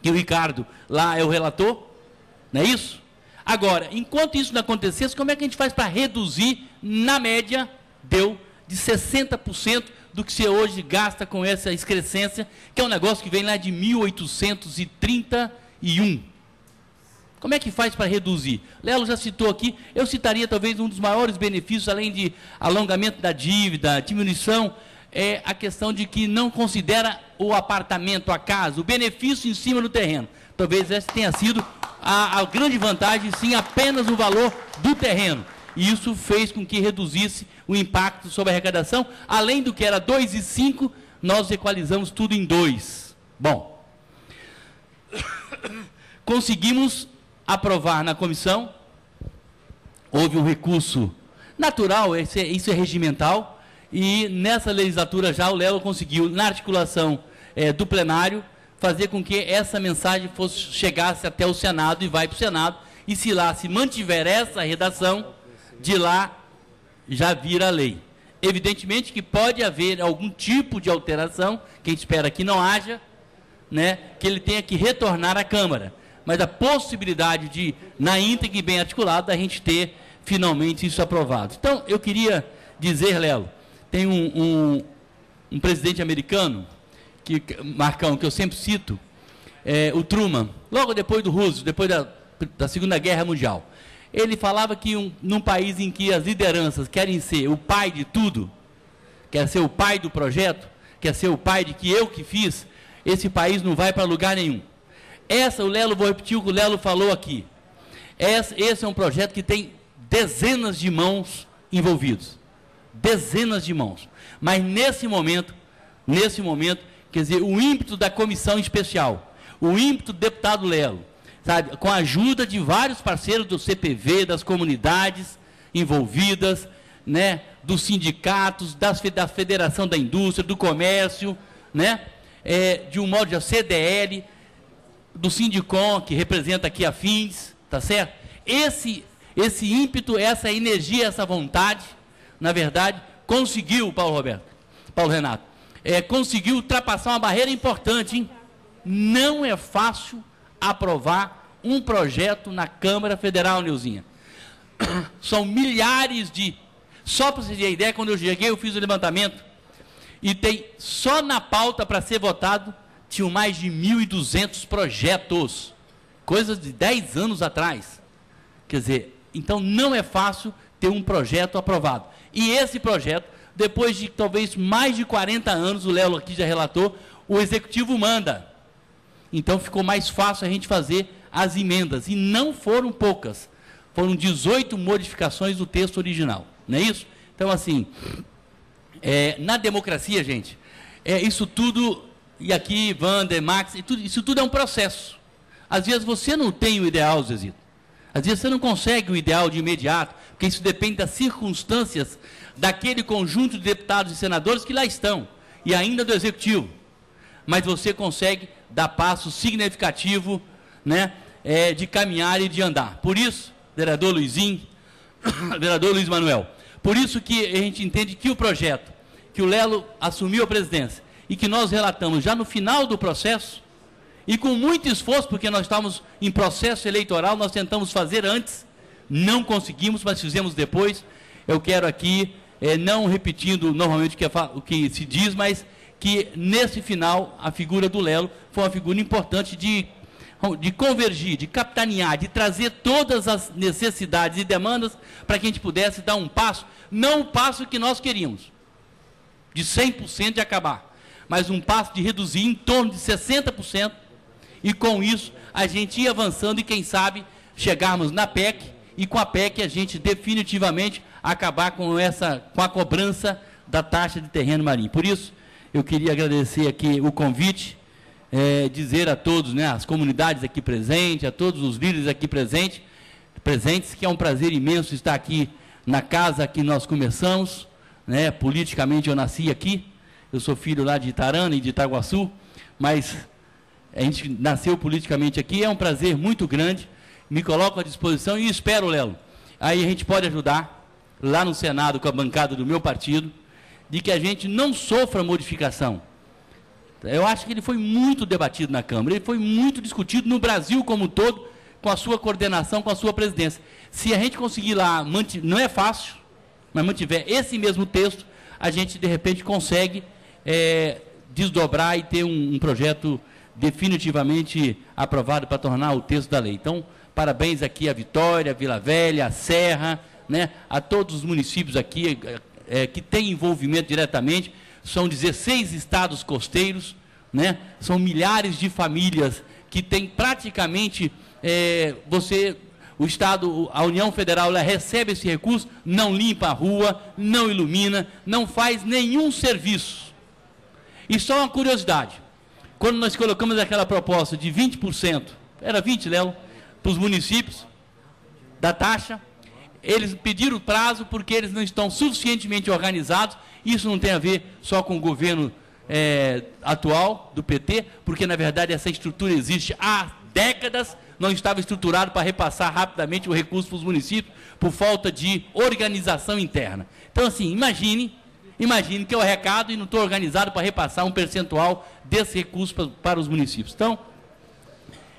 que o Ricardo lá é o relator, não é isso? Agora, enquanto isso não acontecesse, como é que a gente faz para reduzir, na média, deu de 60% do que você hoje gasta com essa excrescência, que é um negócio que vem lá de 1831. Como é que faz para reduzir? Lelo já citou aqui, eu citaria talvez um dos maiores benefícios, além de alongamento da dívida, diminuição, é a questão de que não considera o apartamento, a casa, o benefício em cima do terreno. Talvez essa tenha sido a grande vantagem, sim, apenas o valor do terreno. E isso fez com que reduzisse o impacto sobre a arrecadação, além do que era 2,5, nós equalizamos tudo em 2. Bom, conseguimos aprovar na comissão, houve um recurso natural, isso é regimental, e nessa legislatura já o Lelo conseguiu, na articulação do plenário, fazer com que essa mensagem chegasse até o Senado e vai para o Senado, e se lá se mantiver essa redação, de lá já vira lei. Evidentemente que pode haver algum tipo de alteração, que a gente espera que não haja, né, que ele tenha que retornar à Câmara. Mas a possibilidade de, na íntegra e bem articulada, a gente ter finalmente isso aprovado. Então, eu queria dizer, Lelo, tem um presidente americano, Marcão, que eu sempre cito, o Truman, logo depois do Roosevelt, depois da Segunda Guerra Mundial. Ele falava que num país em que as lideranças querem ser o pai de tudo, quer ser o pai do projeto, quer ser o pai de que eu que fiz, esse país não vai para lugar nenhum. O Lelo, vou repetir o que o Lelo falou aqui. Esse é um projeto que tem dezenas de mãos envolvidos. Dezenas de mãos. Mas nesse momento, quer dizer, o ímpeto da comissão especial, o ímpeto do deputado Lelo, sabe, com a ajuda de vários parceiros do CPV, das comunidades envolvidas, né, dos sindicatos, da Federação da Indústria, do Comércio, né, de um modo de CDL, do Sindicom, que representa aqui a FINS, tá certo? Esse ímpeto, essa energia, essa vontade, na verdade, conseguiu, Paulo Renato, conseguiu ultrapassar uma barreira importante, hein? Não é fácil aprovar um projeto na Câmara Federal, Neuzinha. São milhares de... Só para você ter ideia, quando eu cheguei, eu fiz o levantamento, e tem, só na pauta para ser votado, tinham mais de 1.200 projetos, coisas de 10 anos atrás. Quer dizer, então não é fácil ter um projeto aprovado. E esse projeto, depois de talvez mais de 40 anos, o Lelo aqui já relatou, o Executivo manda. Então ficou mais fácil a gente fazer as emendas, e não foram poucas. Foram 18 modificações do texto original, não é isso? Então, assim, na democracia, gente, isso tudo, e aqui, Wander, Max, isso tudo é um processo. Às vezes você não tem o ideal, Zezito. Às vezes você não consegue o ideal de imediato, porque isso depende das circunstâncias daquele conjunto de deputados e senadores que lá estão, e ainda do Executivo. Mas você consegue dar passo significativo, né, de caminhar e de andar. Por isso, vereador Luizinho, vereador Luiz Manuel, por isso que a gente entende que o projeto, que o Lelo assumiu a presidência, e que nós relatamos já no final do processo, e com muito esforço, porque nós estávamos em processo eleitoral, nós tentamos fazer antes, não conseguimos, mas fizemos depois. Eu quero aqui, não repetindo normalmente o que se diz, mas que nesse final, a figura do Lelo foi uma figura importante de convergir, de capitanear, de trazer todas as necessidades e demandas para que a gente pudesse dar um passo, não o passo que nós queríamos, de 100% de acabar, mas um passo de reduzir em torno de 60%, e com isso a gente ia avançando e quem sabe chegarmos na PEC, e com a PEC a gente definitivamente acabar com a cobrança da taxa de terreno marinho. Por isso, eu queria agradecer aqui o convite, dizer a todos, né, as comunidades aqui presentes, a todos os líderes aqui presentes, que é um prazer imenso estar aqui na casa que nós começamos, né, politicamente eu nasci aqui, eu sou filho lá de Itarana e de Itaguaçu, mas a gente nasceu politicamente aqui, é um prazer muito grande, me coloco à disposição e espero, Lelo, aí a gente pode ajudar, lá no Senado com a bancada do meu partido, de que a gente não sofra modificação. Eu acho que ele foi muito debatido na Câmara, ele foi muito discutido no Brasil como um todo, com a sua coordenação, com a sua presidência. Se a gente conseguir lá, não é fácil, mas mantiver esse mesmo texto, a gente de repente consegue desdobrar e ter um projeto definitivamente aprovado para tornar o texto da lei. Então, parabéns aqui a Vitória, a Vila Velha, a Serra, né, a todos os municípios aqui que têm envolvimento diretamente. São 16 estados costeiros, né, são milhares de famílias que têm praticamente, o Estado, a União Federal, ela recebe esse recurso, não limpa a rua, não ilumina, não faz nenhum serviço. E só uma curiosidade, quando nós colocamos aquela proposta de 20%, era 20%, Lelo, para os municípios, da taxa, eles pediram prazo porque eles não estão suficientemente organizados. Isso não tem a ver só com o governo atual do PT, porque na verdade essa estrutura existe há décadas, não estava estruturado para repassar rapidamente o recurso para os municípios, por falta de organização interna. Então assim, imagine que eu arrecado e não estou organizado para repassar um percentual desse recurso para os municípios. Então,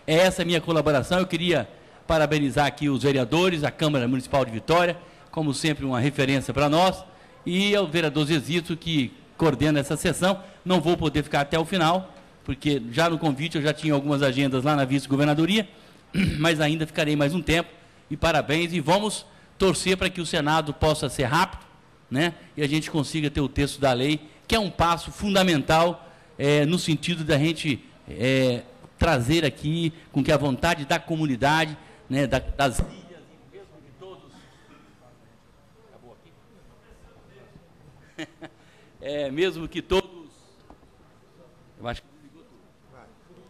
essa a minha colaboração. Eu queria parabenizar aqui os vereadores, a Câmara Municipal de Vitória, como sempre uma referência para nós, e ao vereador Zezito, que coordena essa sessão. Não vou poder ficar até o final, porque já no convite eu já tinha algumas agendas lá na vice-governadoria, mas ainda ficarei mais um tempo, e parabéns, e vamos torcer para que o Senado possa ser rápido, né, e a gente consiga ter o texto da lei, que é um passo fundamental no sentido da gente trazer aqui com que a vontade da comunidade, né, das ilhas, e mesmo de todos... Acabou aqui? Mesmo que todos... Eu acho que...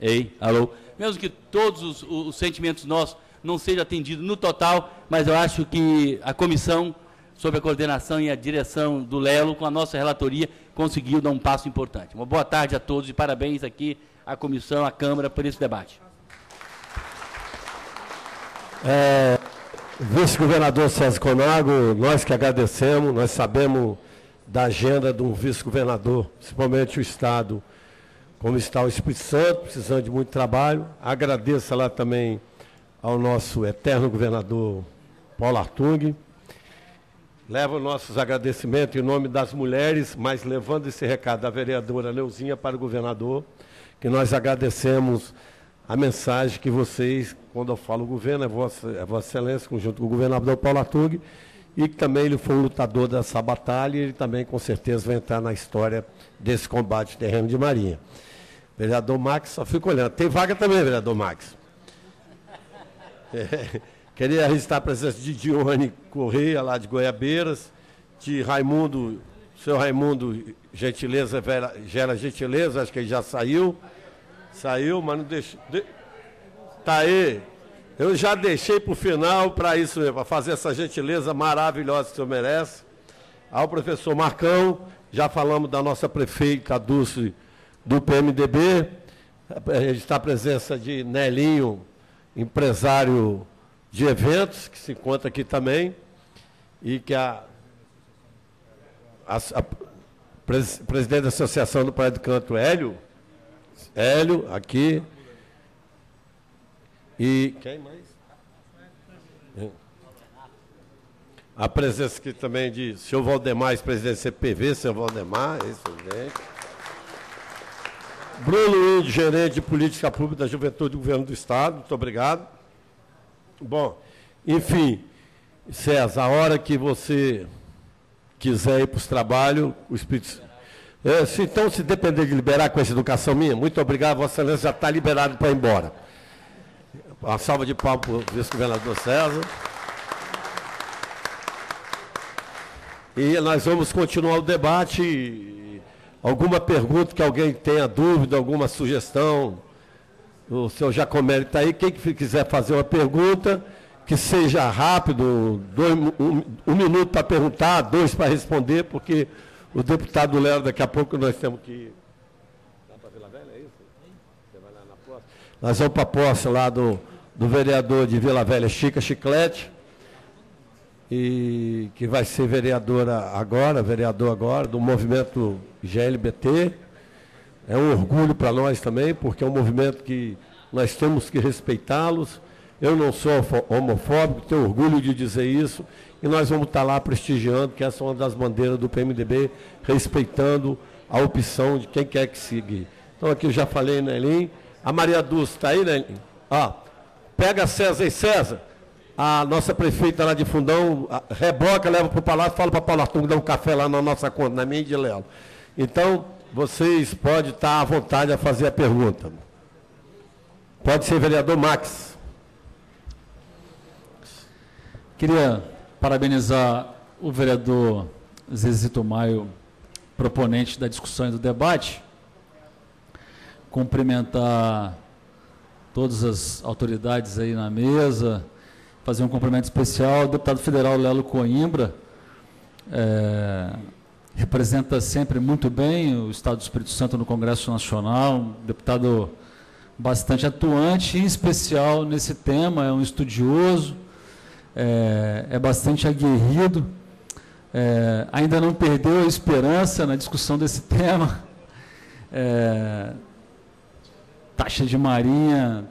Ei, alô? mesmo que todos os sentimentos nossos não sejam atendidos no total, mas eu acho que a comissão, sob a coordenação e a direção do Lelo, com a nossa relatoria, conseguiu dar um passo importante. Uma boa tarde a todos e parabéns aqui à comissão, à Câmara, por esse debate. Vice-governador César Conago, nós que agradecemos, nós sabemos da agenda de um vice-governador, principalmente o Estado, como está o Espírito Santo, precisando de muito trabalho. Agradeço lá também ao nosso eterno governador Paulo Artung. Levo nossos agradecimentos em nome das mulheres, mas levando esse recado da vereadora Neuzinha para o governador, que nós agradecemos a mensagem que vocês, quando eu falo governo, é Vossa Excelência, conjunto com o governador Paulo Artung, e que também ele foi um lutador dessa batalha, e ele também, com certeza, vai entrar na história desse combate terreno de Marinha. Vereador Max, só fico olhando. Tem vaga também, vereador Max. Queria registrar a presença de Dione Correia, lá de Goiabeiras, de Raimundo, seu Raimundo, gentileza, gera gentileza, acho que ele já saiu. Saiu, mas não deixou. Tá aí. Eu já deixei para o final para isso mesmo, para fazer essa gentileza maravilhosa que o senhor merece. Ao professor Marcão, já falamos da nossa prefeita Dulce do PMDB. Está a presença de Nelinho, empresário de eventos, que se encontra aqui também. E que presidente da Associação do Praia do Canto, Hélio, aqui. E quem mais? A presença aqui também de senhor Valdemar, presidente do CPV, senhor Valdemar, excelente. Bruno Índio, gerente de política pública da juventude do governo do Estado, muito obrigado. Bom, enfim, César, a hora que você quiser ir para os trabalhos, o Espírito... então, se depender de liberar com essa educação minha, muito obrigado, Vossa Excelência já está liberado para ir embora. Uma salva de palmas para o vice-governador César. E nós vamos continuar o debate. Alguma pergunta que alguém tenha dúvida, alguma sugestão, o senhor Giacomelli está aí. Quem quiser fazer uma pergunta, que seja rápido, um minuto para perguntar, 2 para responder, porque o deputado Lelo, daqui a pouco nós temos que ir. Dá para Vila Velha, é isso? Você vai lá na posse? Nós vamos para a posse lá do vereador de Vila Velha, Chica Chiclete, e que vai ser vereador agora, do movimento GLBT. É um orgulho para nós também, porque é um movimento que nós temos que respeitá-los. Eu não sou homofóbico, tenho orgulho de dizer isso, e nós vamos estar lá prestigiando, que essa é uma das bandeiras do PMDB, respeitando a opção de quem quer que siga. Então, aqui eu já falei, Nelim. A Maria Dulce está aí, Nelim? Pega César e César, a nossa prefeita lá de Fundão, reboca, leva para o palácio, fala para Paulo Artung dar um café lá na nossa conta, na minha e de Lelo. Então, vocês podem estar à vontade a fazer a pergunta. Pode ser, vereador Max. Queria parabenizar o vereador Zezito Maio, proponente da discussão e do debate, cumprimentar todas as autoridades aí na mesa, fazer um cumprimento especial ao deputado federal Lelo Coimbra, representa sempre muito bem o Estado do Espírito Santo no Congresso Nacional, um deputado bastante atuante, em especial nesse tema, é um estudioso, é bastante aguerrido, ainda não perdeu a esperança na discussão desse tema. Taxa de Marinha,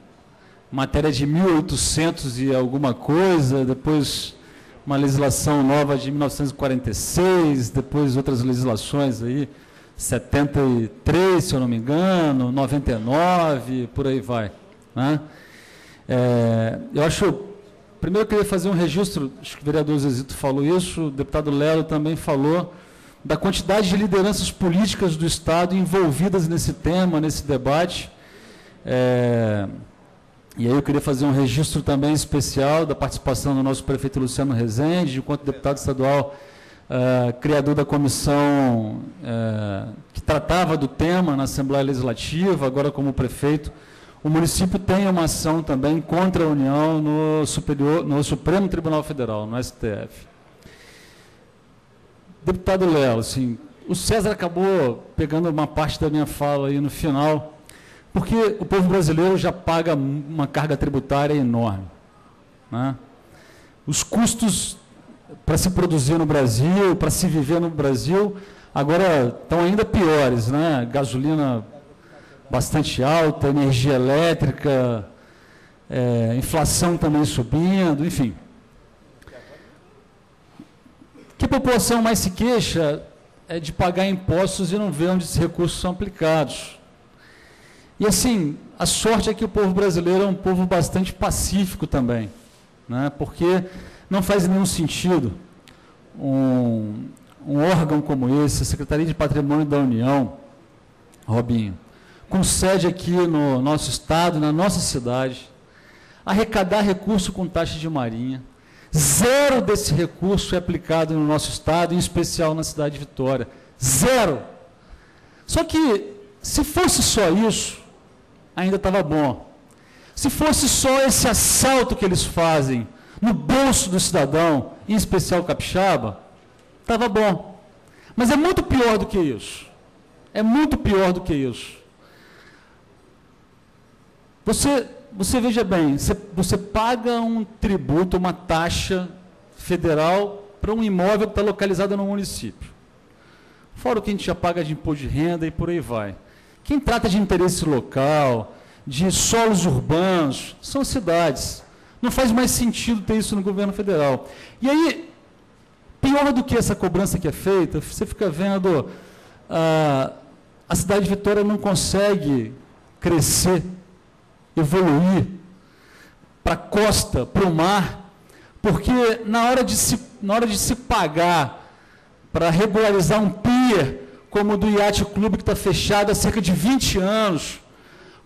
matéria de 1800 e alguma coisa, depois uma legislação nova de 1946, depois outras legislações aí, 73, se eu não me engano, 99, por aí vai, né? Eu acho, primeiro eu queria fazer um registro, acho que o vereador Zezito falou isso, o deputado Lelo também falou, da quantidade de lideranças políticas do Estado envolvidas nesse tema, nesse debate. E aí eu queria fazer um registro também especial da participação do nosso prefeito Luciano Rezende, enquanto deputado estadual, criador da comissão que tratava do tema na Assembleia Legislativa, agora como prefeito, o município tem uma ação também contra a União no Supremo Tribunal Federal, no STF. Deputado Lelo, assim, o César acabou pegando uma parte da minha fala aí no final, porque o povo brasileiro já paga uma carga tributária enorme, né? Os custos para se produzir no Brasil, para se viver no Brasil, agora estão ainda piores, né? Gasolina bastante alta, energia elétrica, inflação também subindo, enfim. Que a população mais se queixa é de pagar impostos e não ver onde esses recursos são aplicados. E assim, a sorte é que o povo brasileiro é um povo bastante pacífico também, né? Porque não faz nenhum sentido um órgão como esse, a Secretaria de Patrimônio da União, Robinho, com sede aqui no nosso estado, na nossa cidade, arrecadar recurso com taxa de marinha. Zero desse recurso é aplicado no nosso estado, em especial na cidade de Vitória. Zero. Só que, se fosse só isso, ainda estava bom. Se fosse só esse assalto que eles fazem no bolso do cidadão, em especial capixaba, estava bom. Mas é muito pior do que isso. É muito pior do que isso. Você veja bem, você paga um tributo, uma taxa federal para um imóvel que está localizado no município. Fora o que a gente já paga de imposto de renda e por aí vai. Quem trata de interesse local, de solos urbanos, são cidades. Não faz mais sentido ter isso no governo federal. E aí, pior do que essa cobrança que é feita, você fica vendo, a cidade de Vitória não consegue crescer, evoluir para a costa, para o mar, porque na hora de se pagar para regularizar um pier, como o do Yacht Clube, que está fechado há cerca de 20 anos,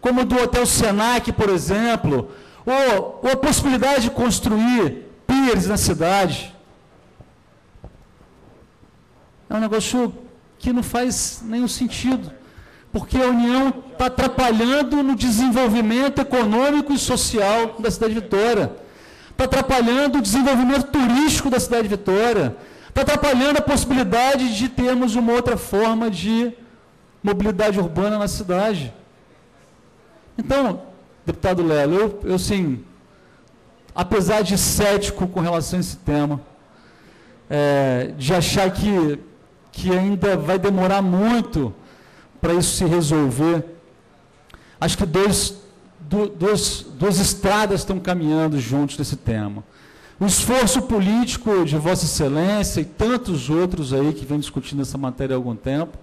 como o do Hotel Senac, por exemplo, ou a possibilidade de construir piers na cidade, é um negócio que não faz nenhum sentido. Porque a União está atrapalhando no desenvolvimento econômico e social da cidade de Vitória. Está atrapalhando o desenvolvimento turístico da cidade de Vitória. Está atrapalhando a possibilidade de termos uma outra forma de mobilidade urbana na cidade. Então, deputado Lelo, eu sim, apesar de cético com relação a esse tema, de achar que ainda vai demorar muito para isso se resolver, acho que duas estradas estão caminhando juntos nesse tema. O esforço político de Vossa Excelência e tantos outros aí que vêm discutindo essa matéria há algum tempo,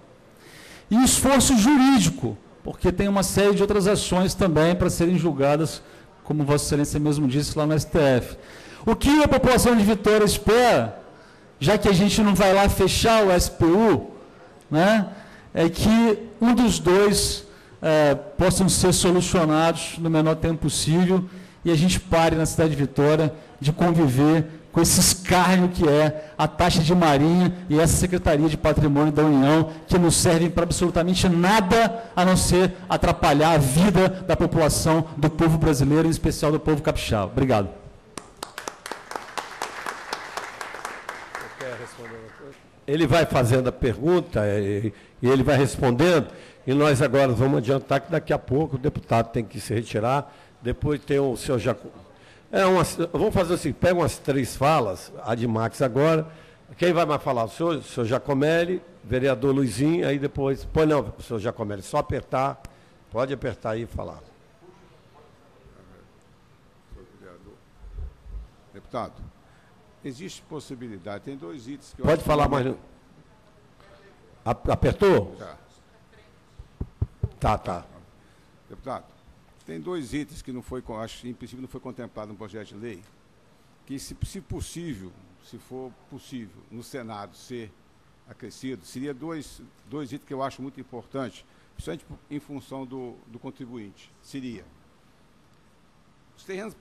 e o esforço jurídico, porque tem uma série de outras ações também para serem julgadas, como Vossa Excelência mesmo disse lá no STF. O que a população de Vitória espera, já que a gente não vai lá fechar o SPU, né, é que um dos dois possam ser solucionados no menor tempo possível e a gente pare na cidade de Vitória de conviver com esse escárnio que é a taxa de marinha e essa Secretaria de Patrimônio da União, que não servem para absolutamente nada a não ser atrapalhar a vida da população, do povo brasileiro, em especial do povo capixaba. Obrigado. Ele vai fazendo a pergunta e ele vai respondendo, e nós agora vamos adiantar que daqui a pouco o deputado tem que se retirar, depois tem o senhor Jacob. Vamos fazer assim, pega umas 3 falas, a de Max agora, quem vai mais falar? O senhor Giacomelli, vereador Luizinho, aí depois, pois não, o senhor Giacomelli, só apertar, pode apertar aí e falar. Deputado, existe possibilidade, tem 2 itens que eu pode falar mais. Apertou? Tá. Deputado, tem 2 itens que não foi, acho que em princípio não foi contemplado no projeto de lei, que se possível, se for possível, no Senado ser acrescido, seria dois itens que eu acho muito importantes, principalmente em função do contribuinte. Seria, os terrenos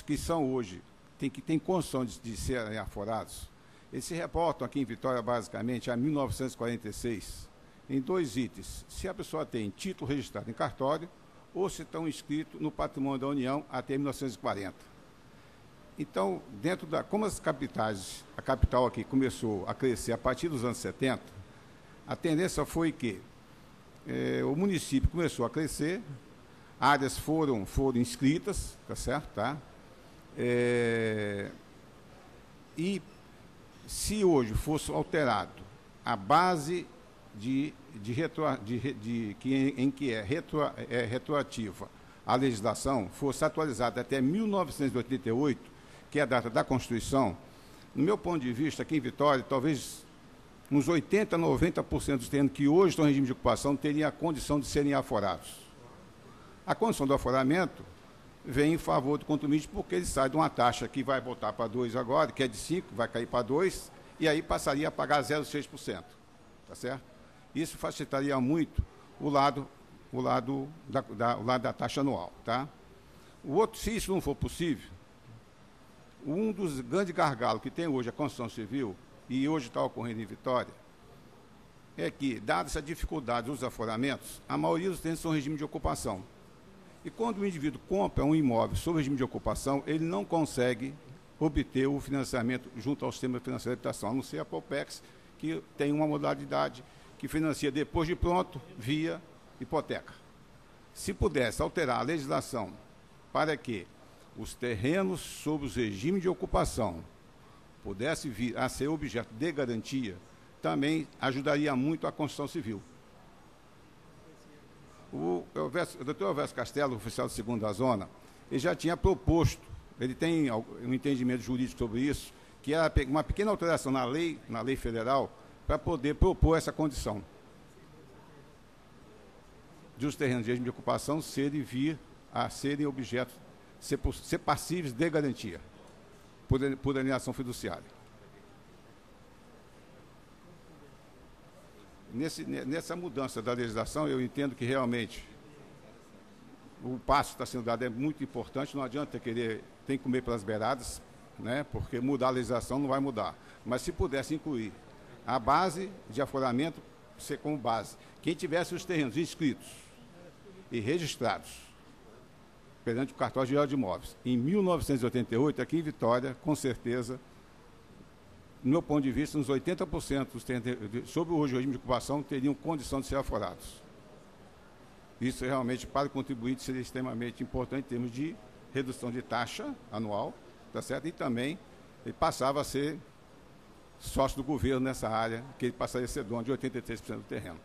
que são hoje, que tem condição de serem aforados, eles se reportam aqui em Vitória, basicamente, a 1946, em 2 itens. Se a pessoa tem título registrado em cartório ou se estão inscritos no patrimônio da União até 1940. Então, como as capitais, a capital aqui começou a crescer a partir dos anos 70, a tendência foi que o município começou a crescer, áreas foram inscritas, tá certo? Tá? E se hoje fosse alterado a base em que é retroativa a legislação, fosse atualizada até 1988, que é a data da Constituição, no meu ponto de vista, aqui em Vitória, talvez uns 80% a 90% dos terrenos que hoje estão em regime de ocupação teriam a condição de serem aforados. A condição do aforamento vem em favor do contribuinte porque ele sai de uma taxa que vai voltar para 2 agora, que é de 5, vai cair para 2, e aí passaria a pagar 0,6%. Tá certo? Isso facilitaria muito o lado da taxa anual. Tá? Se isso não for possível, um dos grandes gargalos que tem hoje a construção civil, e hoje está ocorrendo em Vitória, é que, dadas as dificuldades dos aforamentos, a maioria dos terrenos são regime de ocupação. E quando o indivíduo compra um imóvel sob regime de ocupação, ele não consegue obter o financiamento junto ao sistema financeiro de habitação, a não ser a Propex, que tem uma modalidade que financia depois de pronto, via hipoteca. Se pudesse alterar a legislação para que os terrenos sob os regimes de ocupação pudessem vir a ser objeto de garantia, também ajudaria muito a construção civil. O Dr. Elvésio Castelo, oficial de segunda zona, ele já tinha proposto, ele tem um entendimento jurídico sobre isso, que era uma pequena alteração na lei federal, para poder propor essa condição de os terrenos de regime de ocupação serem objetos, ser passíveis de garantia, por alienação fiduciária. Nessa mudança da legislação, eu entendo que realmente o passo que está sendo dado é muito importante, não adianta tem que comer pelas beiradas, né, porque mudar a legislação não vai mudar. Mas se pudesse incluir a base de aforamento, ser como base, quem tivesse os terrenos inscritos e registrados perante o Cartório Geral de Imóveis, em 1988, aqui em Vitória, com certeza, no meu ponto de vista, uns 80% dos terrenos sob o regime de ocupação teriam condição de ser aforados. Isso realmente, para o contribuinte, seria extremamente importante em termos de redução de taxa anual, tá certo? E também ele passava a ser sócio do governo nessa área, que ele passaria a ser dono de 83% do terreno.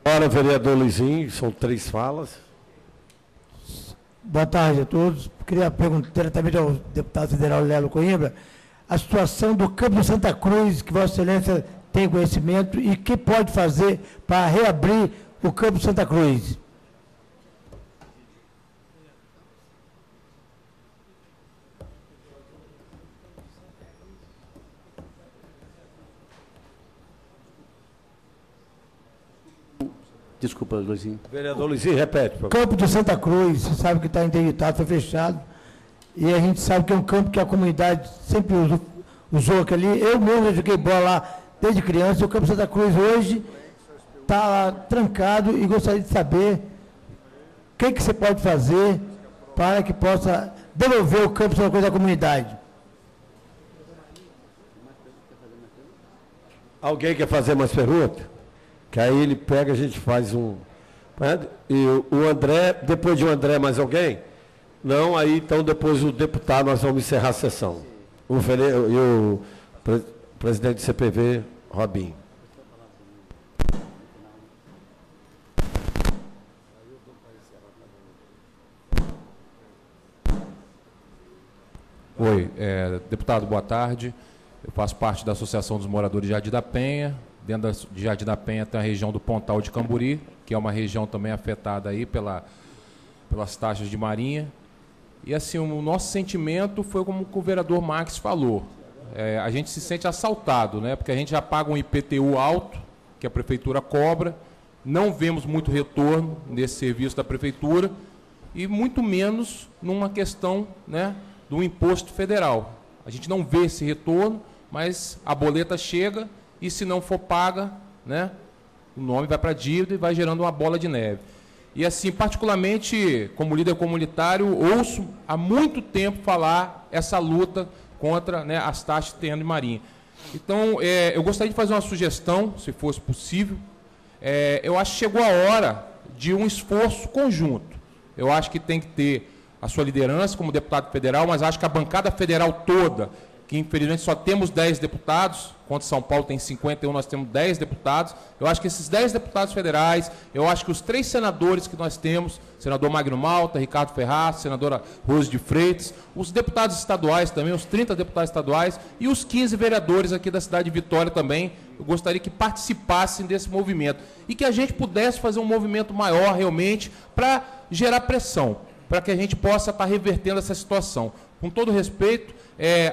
Agora, vereador Luizinho, são 3 falas. Boa tarde a todos. Queria perguntar diretamente ao deputado federal Lelo Coimbra a situação do Campo de Santa Cruz, que Vossa Excelência tem conhecimento, e o que pode fazer para reabrir o Campo de Santa Cruz. Desculpa, Luizinho. Vereador Luizinho, repete. Por favor. Campo de Santa Cruz, você sabe que está interditado, foi fechado. E a gente sabe que é um campo que a comunidade sempre usou aquele. Eu mesmo joguei bola lá desde criança. E o Campo de Santa Cruz hoje está trancado e gostaria de saber o que você pode fazer para que possa devolver o Campo de Santa Cruz à comunidade. Alguém quer fazer mais perguntas? Que aí ele pega, a gente faz um... E o André, depois de o André, mais alguém? Não, aí então depois o deputado, nós vamos encerrar a sessão. O presidente do CPV, Robinho. Oi, deputado, boa tarde. Eu faço parte da Associação dos Moradores de Jardim da Penha. Dentro de Jardim da Penha tem a região do Pontal de Camburi, que é uma região também afetada aí pelas taxas de marinha. E assim, o nosso sentimento foi como o vereador Max falou. A gente se sente assaltado, né? Porque a gente já paga um IPTU alto, que a prefeitura cobra, não vemos muito retorno nesse serviço da prefeitura, e muito menos numa questão, né, do imposto federal. A gente não vê esse retorno, mas a boleta chega e, se não for paga, né, o nome vai para a dívida e vai gerando uma bola de neve. E, assim, particularmente, como líder comunitário, ouço há muito tempo falar essa luta contra, né, as taxas de terreno de marinha. Então, eu gostaria de fazer uma sugestão, se fosse possível. Eu acho que chegou a hora de um esforço conjunto. Eu acho que tem que ter a sua liderança como deputado federal, mas acho que a bancada federal toda, que infelizmente só temos 10 deputados, enquanto São Paulo tem 51, nós temos 10 deputados. Eu acho que esses 10 deputados federais, eu acho que os 3 senadores que nós temos, senador Magno Malta, Ricardo Ferraz, senadora Rose de Freitas, os deputados estaduais também, os 30 deputados estaduais e os 15 vereadores aqui da cidade de Vitória também, eu gostaria que participassem desse movimento e que a gente pudesse fazer um movimento maior realmente para gerar pressão, para que a gente possa estar revertendo essa situação. Com todo respeito,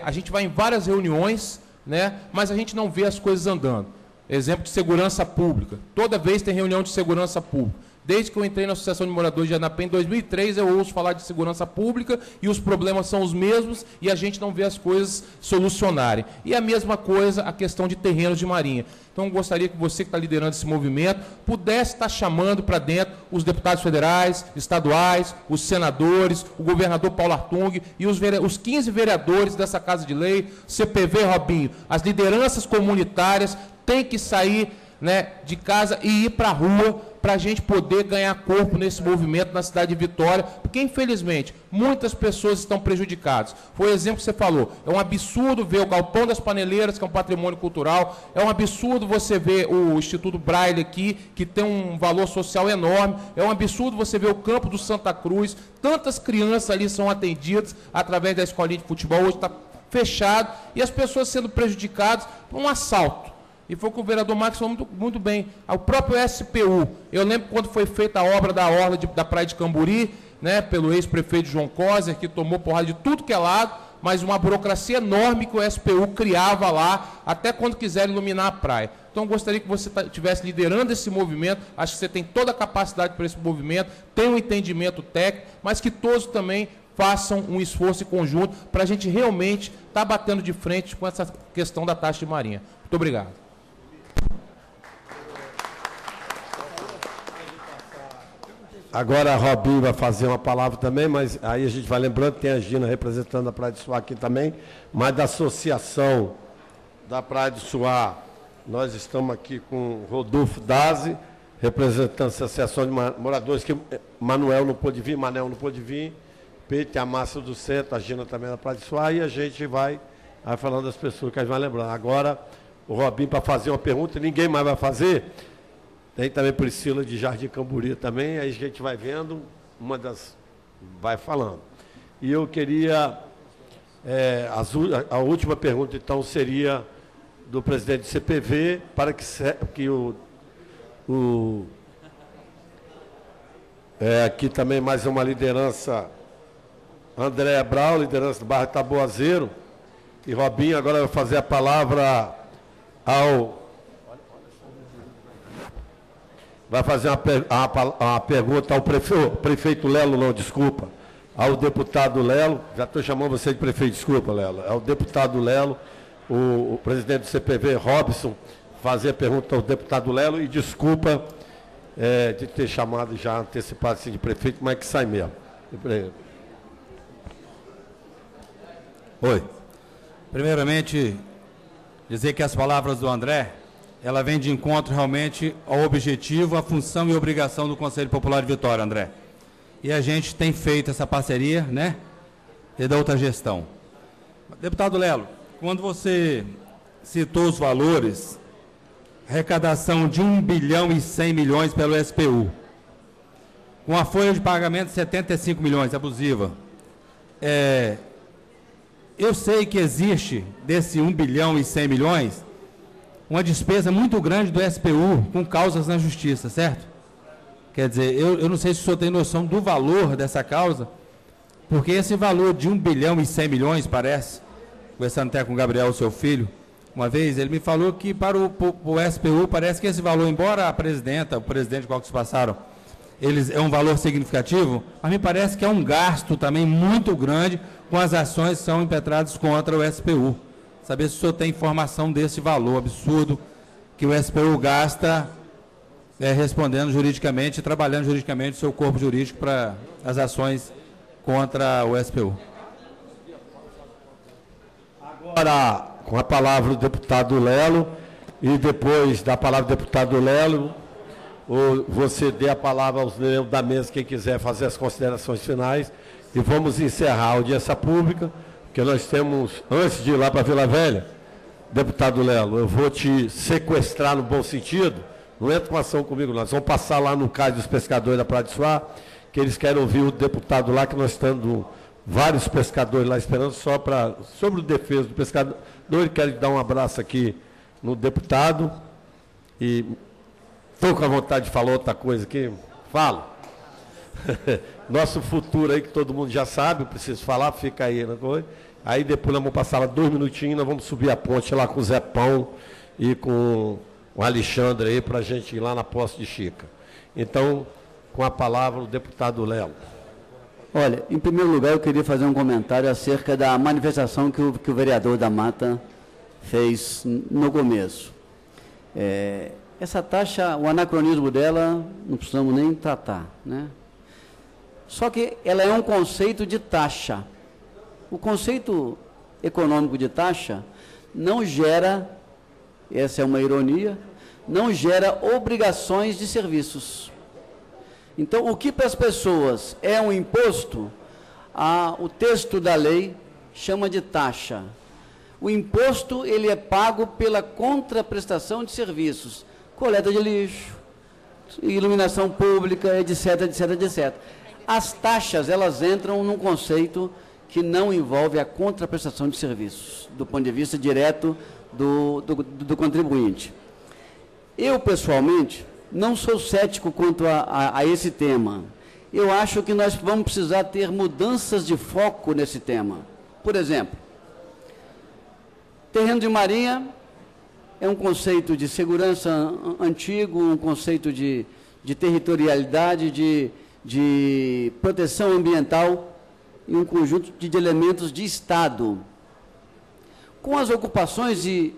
a gente vai em várias reuniões, né, mas a gente não vê as coisas andando. Exemplo de segurança pública. Toda vez tem reunião de segurança pública. Desde que eu entrei na Associação de Moradores de Jardinapé em 2003, eu ouço falar de segurança pública e os problemas são os mesmos e a gente não vê as coisas solucionarem. E a mesma coisa a questão de terrenos de marinha. Então, eu gostaria que você que está liderando esse movimento pudesse estar chamando para dentro os deputados federais, estaduais, os senadores, o governador Paulo Artung e os 15 vereadores dessa Casa de Lei, CPV, Robinho, as lideranças comunitárias têm que sair, né, de casa e ir para a rua para a gente poder ganhar corpo nesse movimento na cidade de Vitória, porque, infelizmente, muitas pessoas estão prejudicadas. Foi o exemplo que você falou. É um absurdo ver o Galpão das Paneleiras, que é um patrimônio cultural, é um absurdo você ver o Instituto Braille aqui, que tem um valor social enorme, é um absurdo você ver o Campo do Santa Cruz, tantas crianças ali são atendidas através da escolinha de futebol, hoje está fechado, e as pessoas sendo prejudicadas por um assalto. E foi o que o vereador Marcos falou muito bem. O próprio SPU, eu lembro quando foi feita a obra da orla da Praia de Camburi, né, pelo ex-prefeito João Coser, que tomou porrada de tudo que é lado, mas uma burocracia enorme que o SPU criava lá, até quando quiser iluminar a praia. Então, eu gostaria que você estivesse liderando esse movimento, acho que você tem toda a capacidade para esse movimento, tem um entendimento técnico, mas que todos também façam um esforço em conjunto para a gente realmente estar batendo de frente com essa questão da taxa de marinha. Muito obrigado. Agora a Robinho vai fazer uma palavra também, mas aí a gente vai lembrando que tem a Gina representando a Praia do Suá aqui também, mas da Associação da Praia do Suá, nós estamos aqui com o Rodolfo Dazi, representando a Associação de Moradores, que Manuel não pôde vir, Manel não pôde vir, Peite, a Márcia do Centro, a Gina também da Praia do Suá, e a gente vai falando das pessoas que a gente vai lembrando. Agora, o Robinho para fazer uma pergunta, ninguém mais vai fazer. Tem também Priscila de Jardim Camburi também, aí a gente vai vendo, vai falando. E eu queria, a última pergunta então seria do presidente do CPV, para que aqui também mais uma liderança, André Brau, liderança do bairro Taboazeiro, e Robinho agora vai fazer a palavra vai fazer uma pergunta ao prefeito Lelo, não, desculpa, ao deputado Lelo, já estou chamando você de prefeito, desculpa, Lelo, ao deputado Lelo, o presidente do CPV, Robson, fazer a pergunta ao deputado Lelo, e desculpa de ter chamado já antecipado assim de prefeito, mas que sai mesmo. Oi. Primeiramente, dizer que as palavras do André, ela vem de encontro realmente ao objetivo, à função e obrigação do Conselho Popular de Vitória, André. E a gente tem feito essa parceria, né? E da outra gestão. Deputado Lelo, quando você citou os valores, arrecadação de 1 bilhão e 100 milhões pelo SPU, com a folha de pagamento de 75 milhões, abusiva. Eu sei que existe, desse 1 bilhão e 100 milhões, uma despesa muito grande do SPU com causas na justiça, certo? Quer dizer, eu não sei se o senhor tem noção do valor dessa causa, porque esse valor de 1 bilhão e 100 milhões, parece, conversando até com o Gabriel, seu filho, uma vez, ele me falou que para o SPU parece que esse valor, embora a presidenta, o presidente qual que se passaram, é um valor significativo, mas me parece que é um gasto também muito grande com as ações que são impetradas contra o SPU. Saber se o senhor tem informação desse valor absurdo que o SPU gasta respondendo juridicamente, trabalhando juridicamente o seu corpo jurídico para as ações contra o SPU. Agora, com a palavra o deputado Lelo, e depois da palavra do deputado Lelo, você dê a palavra aos membros da mesa, quem quiser fazer as considerações finais, e vamos encerrar a audiência pública, porque nós temos, antes de ir lá para Vila Velha, deputado Lelo, eu vou te sequestrar no bom sentido, não entra com ação comigo, nós vamos passar lá no Cais dos Pescadores da Praia de Suá, que eles querem ouvir o deputado lá, que nós estamos vários pescadores lá esperando só para, sobre o defesa do pescador, ele quer dar um abraço aqui no deputado, e estou com a vontade de falar outra coisa aqui, falo. Nosso futuro aí, que todo mundo já sabe, eu preciso falar, fica aí na coisa. Aí depois nós vamos passar lá 2 minutinhos, nós vamos subir a ponte lá com o Zé Pão e com o Alexandre aí, para a gente ir lá na posse de Chica. Então, com a palavra o deputado Lelo. Olha, em primeiro lugar eu queria fazer um comentário acerca da manifestação que o vereador da Mata fez no começo. Essa taxa, o anacronismo dela, não precisamos nem tratar, né? Só que ela é um conceito de taxa. O conceito econômico de taxa não gera, essa é uma ironia, não gera obrigações de serviços. Então, o que para as pessoas é um imposto, o texto da lei chama de taxa. O imposto, ele é pago pela contraprestação de serviços, coleta de lixo, iluminação pública, etc, etc, etc. As taxas, elas entram num conceito que não envolve a contraprestação de serviços, do ponto de vista direto do contribuinte. Eu, pessoalmente, não sou cético quanto a esse tema. Eu acho que nós vamos precisar ter mudanças de foco nesse tema. Por exemplo, terreno de marinha é um conceito de segurança antigo, um conceito de territorialidade, de proteção ambiental e um conjunto de elementos de Estado. Com as ocupações e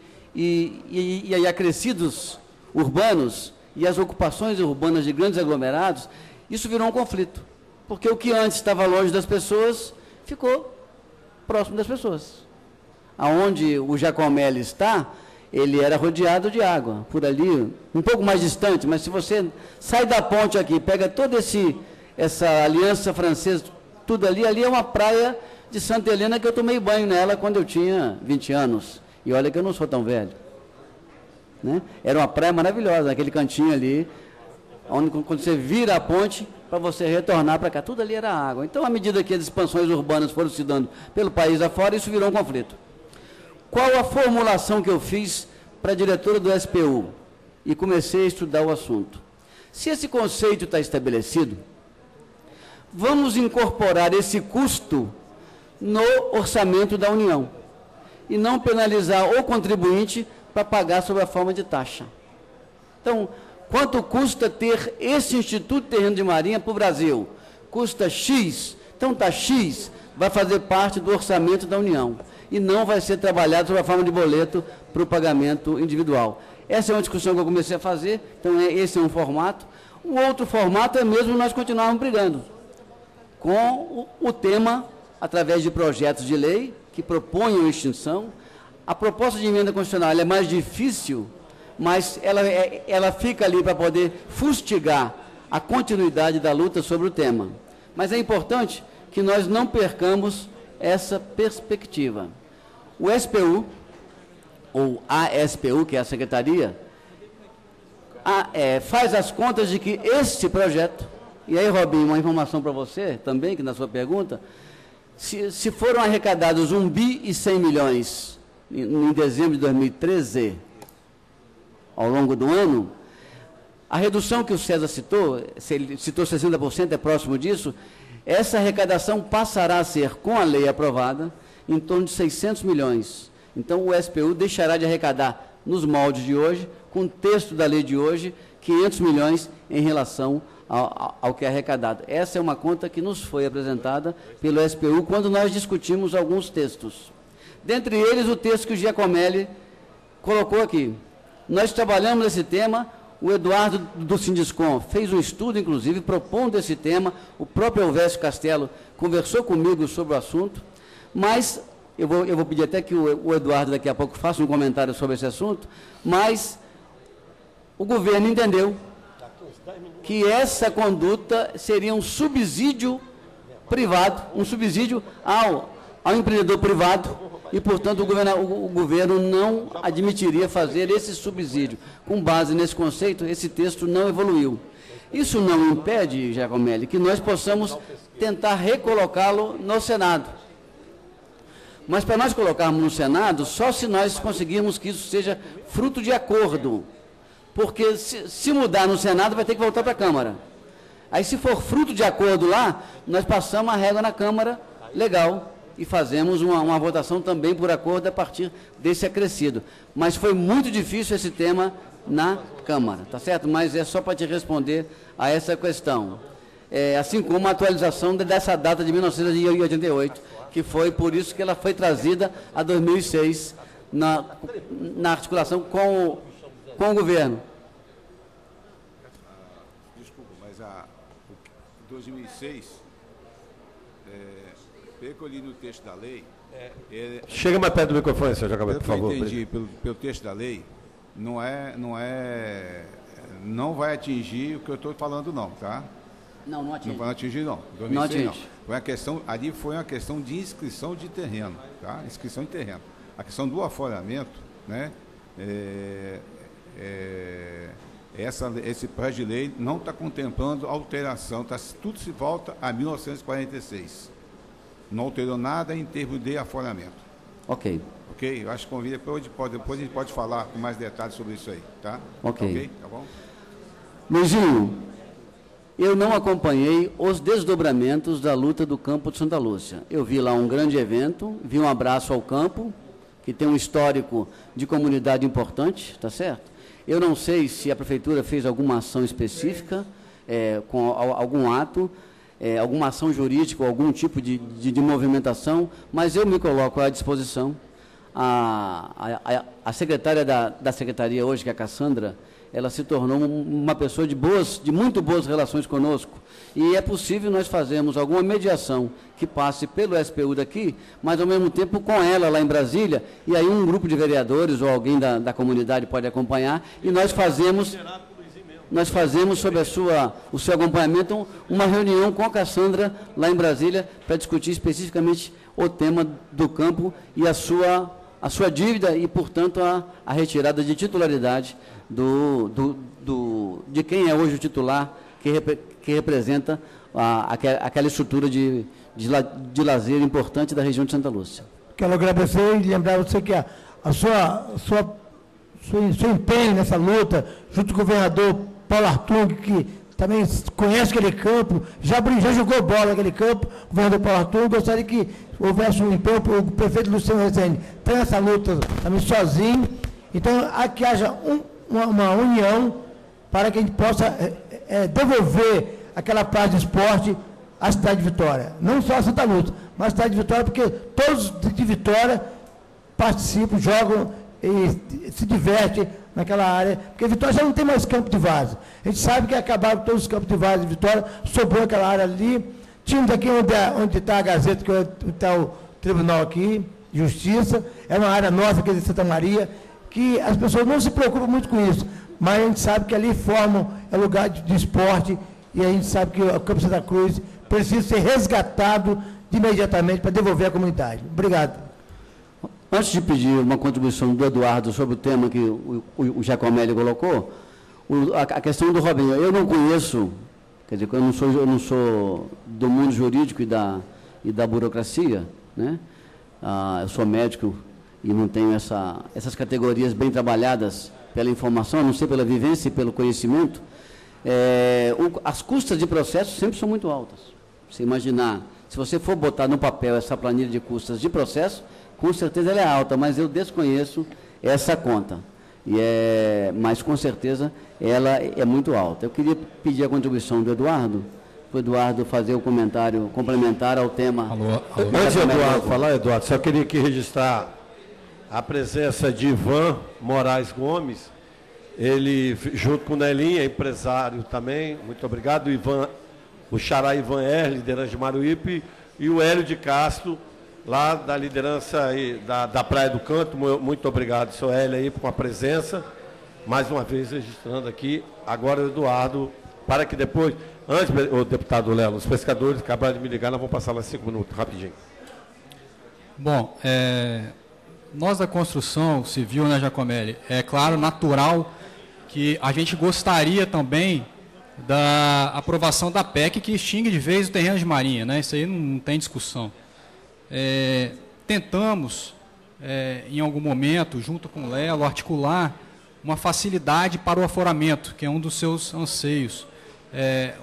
acrescidos urbanos e as ocupações urbanas de grandes aglomerados, isso virou um conflito. Porque o que antes estava longe das pessoas, ficou próximo das pessoas. Aonde o Giacomelli está, ele era rodeado de água. Por ali, um pouco mais distante, mas se você sai da ponte aqui, pega toda essa aliança francesa, tudo ali é uma praia de Santa Helena que eu tomei banho nela quando eu tinha 20 anos. E olha que eu não sou tão velho. Né? Era uma praia maravilhosa, naquele cantinho ali, onde quando você vira a ponte, para você retornar para cá, tudo ali era água. Então, à medida que as expansões urbanas foram se dando pelo país afora, isso virou um conflito. Qual a formulação que eu fiz para a diretora do SPU? E comecei a estudar o assunto. Se esse conceito está estabelecido, vamos incorporar esse custo no orçamento da União e não penalizar o contribuinte para pagar sob a forma de taxa. Então, quanto custa ter esse Instituto de Terreno de Marinha para o Brasil? Custa X, então está X, vai fazer parte do orçamento da União e não vai ser trabalhado sob a forma de boleto para o pagamento individual. Essa é uma discussão que eu comecei a fazer, então esse é um formato. O outro formato é mesmo nós continuarmos brigando com o tema, através de projetos de lei que proponham extinção. A proposta de emenda constitucional é mais difícil, mas ela fica ali para poder fustigar a continuidade da luta sobre o tema. Mas é importante que nós não percamos essa perspectiva. O SPU, ou a SPU, que é a Secretaria, faz as contas de que esse projeto, e aí, Robinho, uma informação para você também, que na sua pergunta, se foram arrecadados 1 bi e 100 milhões em dezembro de 2013, ao longo do ano, a redução que o César citou, se ele citou 60%, é próximo disso, essa arrecadação passará a ser, com a lei aprovada, em torno de 600 milhões. Então, o SPU deixará de arrecadar, nos moldes de hoje, com o texto da lei de hoje, 500 milhões em relação ao que é arrecadado. Essa é uma conta que nos foi apresentada pelo SPU quando nós discutimos alguns textos. Dentre eles, o texto que o Giacomelli colocou aqui. Nós trabalhamos esse tema, O Eduardo do Sindiscom fez um estudo, inclusive, propondo esse tema. O próprio Elvésio Castelo conversou comigo sobre o assunto, mas eu vou pedir até que o Eduardo daqui a pouco faça um comentário sobre esse assunto, mas o governo entendeu que essa conduta seria um subsídio privado, um subsídio ao empreendedor privado, e, portanto, o governo não admitiria fazer esse subsídio. Com base nesse conceito, esse texto não evoluiu. Isso não impede, Giacomelli, que nós possamos tentar recolocá-lo no Senado. Mas, para nós colocarmos no Senado, só se nós conseguirmos que isso seja fruto de acordo. Porque, se mudar no Senado, vai ter que voltar para a Câmara. Aí, se for fruto de acordo lá, nós passamos a régua na Câmara, legal, e fazemos uma votação também por acordo a partir desse acrescido. Mas foi muito difícil esse tema na Câmara, tá certo? Mas é só para te responder a essa questão. Assim como a atualização dessa data de 1988, que foi por isso que ela foi trazida a 2006 na articulação com o governo. Desculpa, mas a 2006... pelo que eu li no texto da lei... Chega mais perto do microfone, senhor Giacomelli, por favor. Eu entendi pelo texto da lei, não vai atingir o que eu estou falando, não, tá? Não atinge. Não vai atingir, não. 2006, não atinge. Não. Ali foi uma questão de inscrição de terreno, tá? Inscrição de terreno. A questão do aforamento, né? Esse projeto de lei não está contemplando alteração, tudo se volta a 1946. Não alterou nada em termos de aforamento. Ok. Ok? Eu acho que convida, depois a gente pode falar com mais detalhes sobre isso aí, tá? Ok. Tá bom? Luizinho, eu não acompanhei os desdobramentos da luta do campo de Santa Lúcia. Eu vi lá um grande evento, vi um abraço ao campo, que tem um histórico de comunidade importante, tá certo? Eu não sei se a prefeitura fez alguma ação específica, com algum ato, alguma ação jurídica ou algum tipo de movimentação, mas eu me coloco à disposição. A secretária da secretaria hoje, que é a Cassandra, ela se tornou uma pessoa de muito boas relações conosco, e é possível nós fazermos alguma mediação que passe pelo SPU daqui, mas ao mesmo tempo com ela lá em Brasília, e aí um grupo de vereadores ou alguém da comunidade pode acompanhar, e nós fazemos sob o seu acompanhamento uma reunião com a Cassandra lá em Brasília para discutir especificamente o tema do campo e a sua dívida e, portanto, a retirada de titularidade de quem é hoje o titular que representa aquela estrutura de lazer importante da região de Santa Lúcia. Quero agradecer e lembrar você que seu empenho nessa luta, junto com o governador Paulo Artung, que também conhece aquele campo, já jogou bola naquele campo, o governador Paulo Artung, gostaria que houvesse um empenho, o prefeito Luciano Rezende está nessa luta também sozinho, então há que haja uma união para que a gente possa devolver aquela praça de esporte à cidade de Vitória, não só a Santa Lúcia, mas a cidade de Vitória, porque todos de Vitória participam, jogam e se divertem naquela área, porque Vitória já não tem mais campo de várzea. A gente sabe que acabaram todos os campos de várzea de Vitória, sobrou aquela área ali. Tínhamos aqui onde está a Gazeta, que está o Tribunal aqui, Justiça, é uma área nossa aqui de Santa Maria, que as pessoas não se preocupam muito com isso, mas a gente sabe que ali é lugar de esporte, e a gente sabe que o Campo Santa Cruz precisa ser resgatado imediatamente para devolver à comunidade. Obrigado. Antes de pedir uma contribuição do Eduardo sobre o tema que o Giacomelli colocou, a questão do Robinho, eu não conheço, quer dizer, eu não sou do mundo jurídico e da burocracia, né? Eu sou médico e não tenho essas categorias bem trabalhadas pela informação, a não ser pela vivência e pelo conhecimento. As custas de processo sempre são muito altas. Você imaginar, se você for botar no papel essa planilha de custas de processo, com certeza ela é alta, mas eu desconheço essa conta. Mas, com certeza, ela é muito alta. Eu queria pedir a contribuição do Eduardo, para o Eduardo fazer o comentário complementar ao tema. Alô. Antes de Eduardo falar, Eduardo, só queria aqui registrar a presença de Ivan Moraes Gomes, ele, junto com o Nelinha, empresário também, muito obrigado, o Xará Ivan R., liderança de Maruípe, e o Hélio de Castro, lá da liderança da Praia do Canto. Muito obrigado, seu Hélio, aí, por a presença. Mais uma vez registrando aqui, agora o Eduardo, para que depois, antes, o deputado Lelo, os pescadores acabaram de me ligar, nós vamos passar lá 5 minutos, rapidinho. Bom, nós da construção civil, né, Giacomelli, é claro, natural que a gente gostaria também da aprovação da PEC que extingue de vez o terreno de marinha, né? Isso aí não tem discussão. Tentamos, em algum momento, junto com o Lelo, articular uma facilidade para o aforamento, que é um dos seus anseios.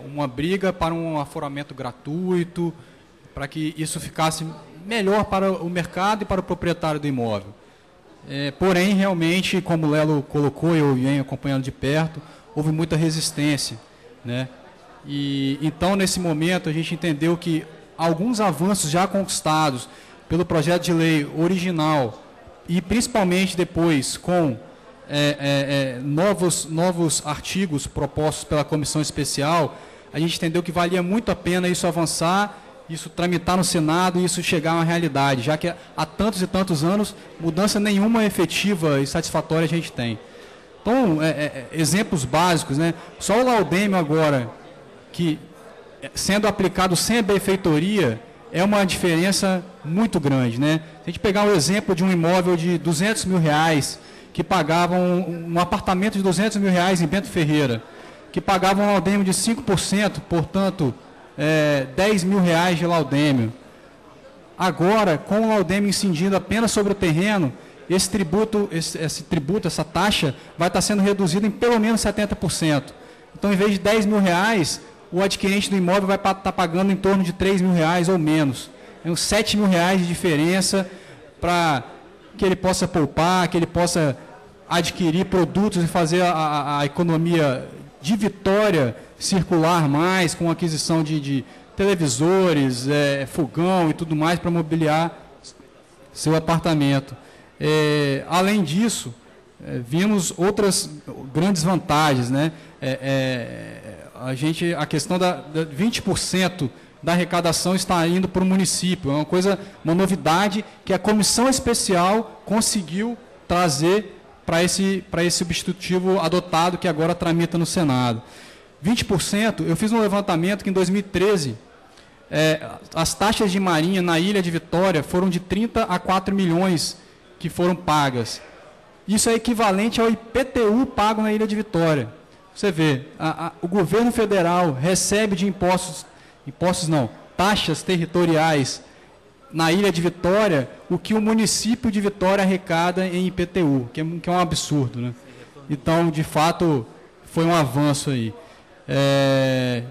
Uma briga para um aforamento gratuito, para que isso ficasse melhor para o mercado e para o proprietário do imóvel. Porém, realmente, como o Lelo colocou, eu venho acompanhando de perto, houve muita resistência, né? E então, nesse momento, a gente entendeu que alguns avanços já conquistados pelo projeto de lei original e principalmente depois com novos artigos propostos pela comissão especial, a gente entendeu que valia muito a pena isso avançar, isso tramitar no Senado e isso chegar a uma realidade, já que há tantos e tantos anos, mudança nenhuma efetiva e satisfatória a gente tem. Então, exemplos básicos, né? Só o laudêmio agora, que sendo aplicado sem a benfeitoria, é uma diferença muito grande, né? Se a gente pegar o exemplo de um imóvel de R$200 mil, que pagava um apartamento de R$200 mil em Bento Ferreira, que pagava um laudêmio de 5%, portanto, R$10 mil de laudêmio. Agora, com o laudêmio incidindo apenas sobre o terreno, esse tributo, essa taxa, vai estar sendo reduzida em pelo menos 70%. Então, em vez de R$10 mil, o adquirente do imóvel vai estar pagando em torno de R$3 mil ou menos. É uns R$7 mil de diferença para que ele possa poupar, que ele possa adquirir produtos e fazer a economia de Vitória circular mais, com aquisição de televisores, fogão e tudo mais para mobiliar seu apartamento. Além disso, vimos outras grandes vantagens, né? A questão da 20% da arrecadação está indo para o município. É uma novidade que a comissão especial conseguiu trazer para esse substitutivo adotado que agora tramita no Senado. 20%, eu fiz um levantamento que em 2013 as taxas de marinha na Ilha de Vitória foram de 30 a 4 milhões que foram pagas. Isso é equivalente ao IPTU pago na Ilha de Vitória. Você vê, o governo federal recebe de taxas territoriais na Ilha de Vitória, o que o município de Vitória arrecada em IPTU, que é um absurdo, né? Então, de fato, foi um avanço aí.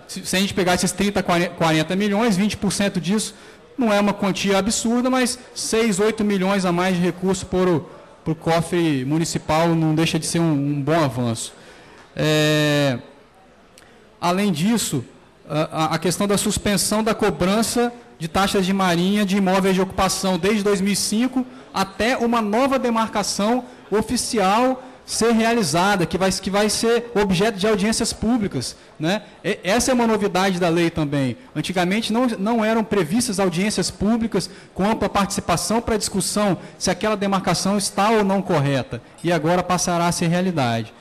Se a gente pegar esses 30, 40 milhões, 20% disso não é uma quantia absurda, mas 6, 8 milhões a mais de recurso para o cofre municipal não deixa de ser um bom avanço. Além disso, a questão da suspensão da cobrança de taxas de marinha de imóveis de ocupação desde 2005 até uma nova demarcação oficial ser realizada, que vai ser objeto de audiências públicas, né? Essa é uma novidade da lei também. Antigamente não eram previstas audiências públicas com ampla participação para discussão se aquela demarcação está ou não correta, e agora passará a ser realidade.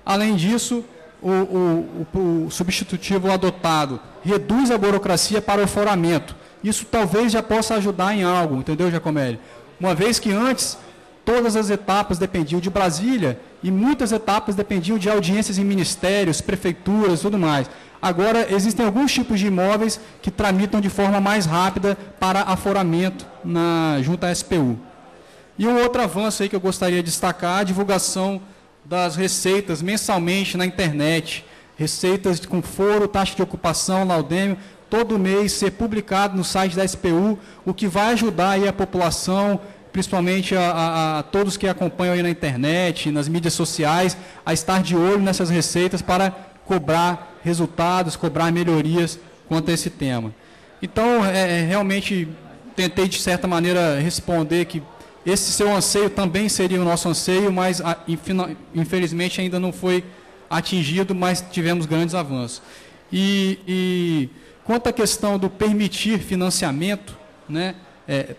Além disso, o substitutivo adotado reduz a burocracia para o aforamento. Isso talvez já possa ajudar em algo, entendeu, Giacomelli? Uma vez que antes todas as etapas dependiam de Brasília e muitas etapas dependiam de audiências em ministérios, prefeituras e tudo mais. Agora, existem alguns tipos de imóveis que tramitam de forma mais rápida para aforamento junto à SPU. E um outro avanço aí que eu gostaria de destacar, a divulgação das receitas mensalmente na internet, receitas com foro, taxa de ocupação, laudêmio, todo mês ser publicado no site da SPU, o que vai ajudar aí a população, principalmente a todos que acompanham aí na internet, nas mídias sociais, a estar de olho nessas receitas para cobrar resultados, cobrar melhorias quanto a esse tema. Então, realmente, tentei, de certa maneira, responder que esse seu anseio também seria o nosso anseio, mas infelizmente ainda não foi atingido, mas tivemos grandes avanços. E quanto à questão do permitir financiamento, né,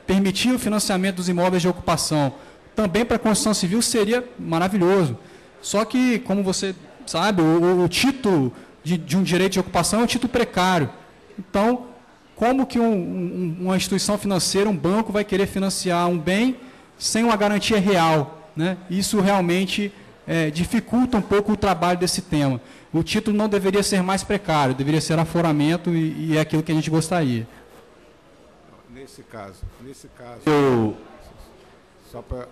permitir o financiamento dos imóveis de ocupação, também para a construção civil seria maravilhoso. Só que, como você sabe, o título de um direito de ocupação é um título precário. Então, como que uma instituição financeira, um banco, vai querer financiar um bem sem uma garantia real, né? Isso realmente dificulta um pouco o trabalho desse tema. O título não deveria ser mais precário, deveria ser aforamento e é aquilo que a gente gostaria. Nesse caso,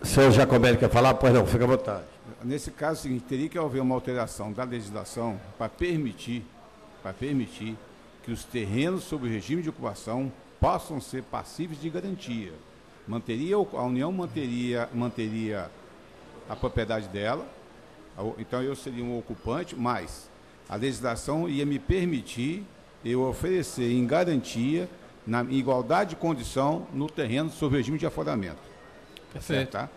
O senhor Jacobelli quer falar? Pois não, fica à vontade. Nesse caso, é o seguinte, teria que haver uma alteração da legislação para permitir que os terrenos sob o regime de ocupação possam ser passíveis de garantia. A União manteria a propriedade dela, então eu seria um ocupante, mas a legislação ia me permitir eu oferecer em garantia, em igualdade de condição, no terreno sob o regime de aforamento. Perfeito. Tá?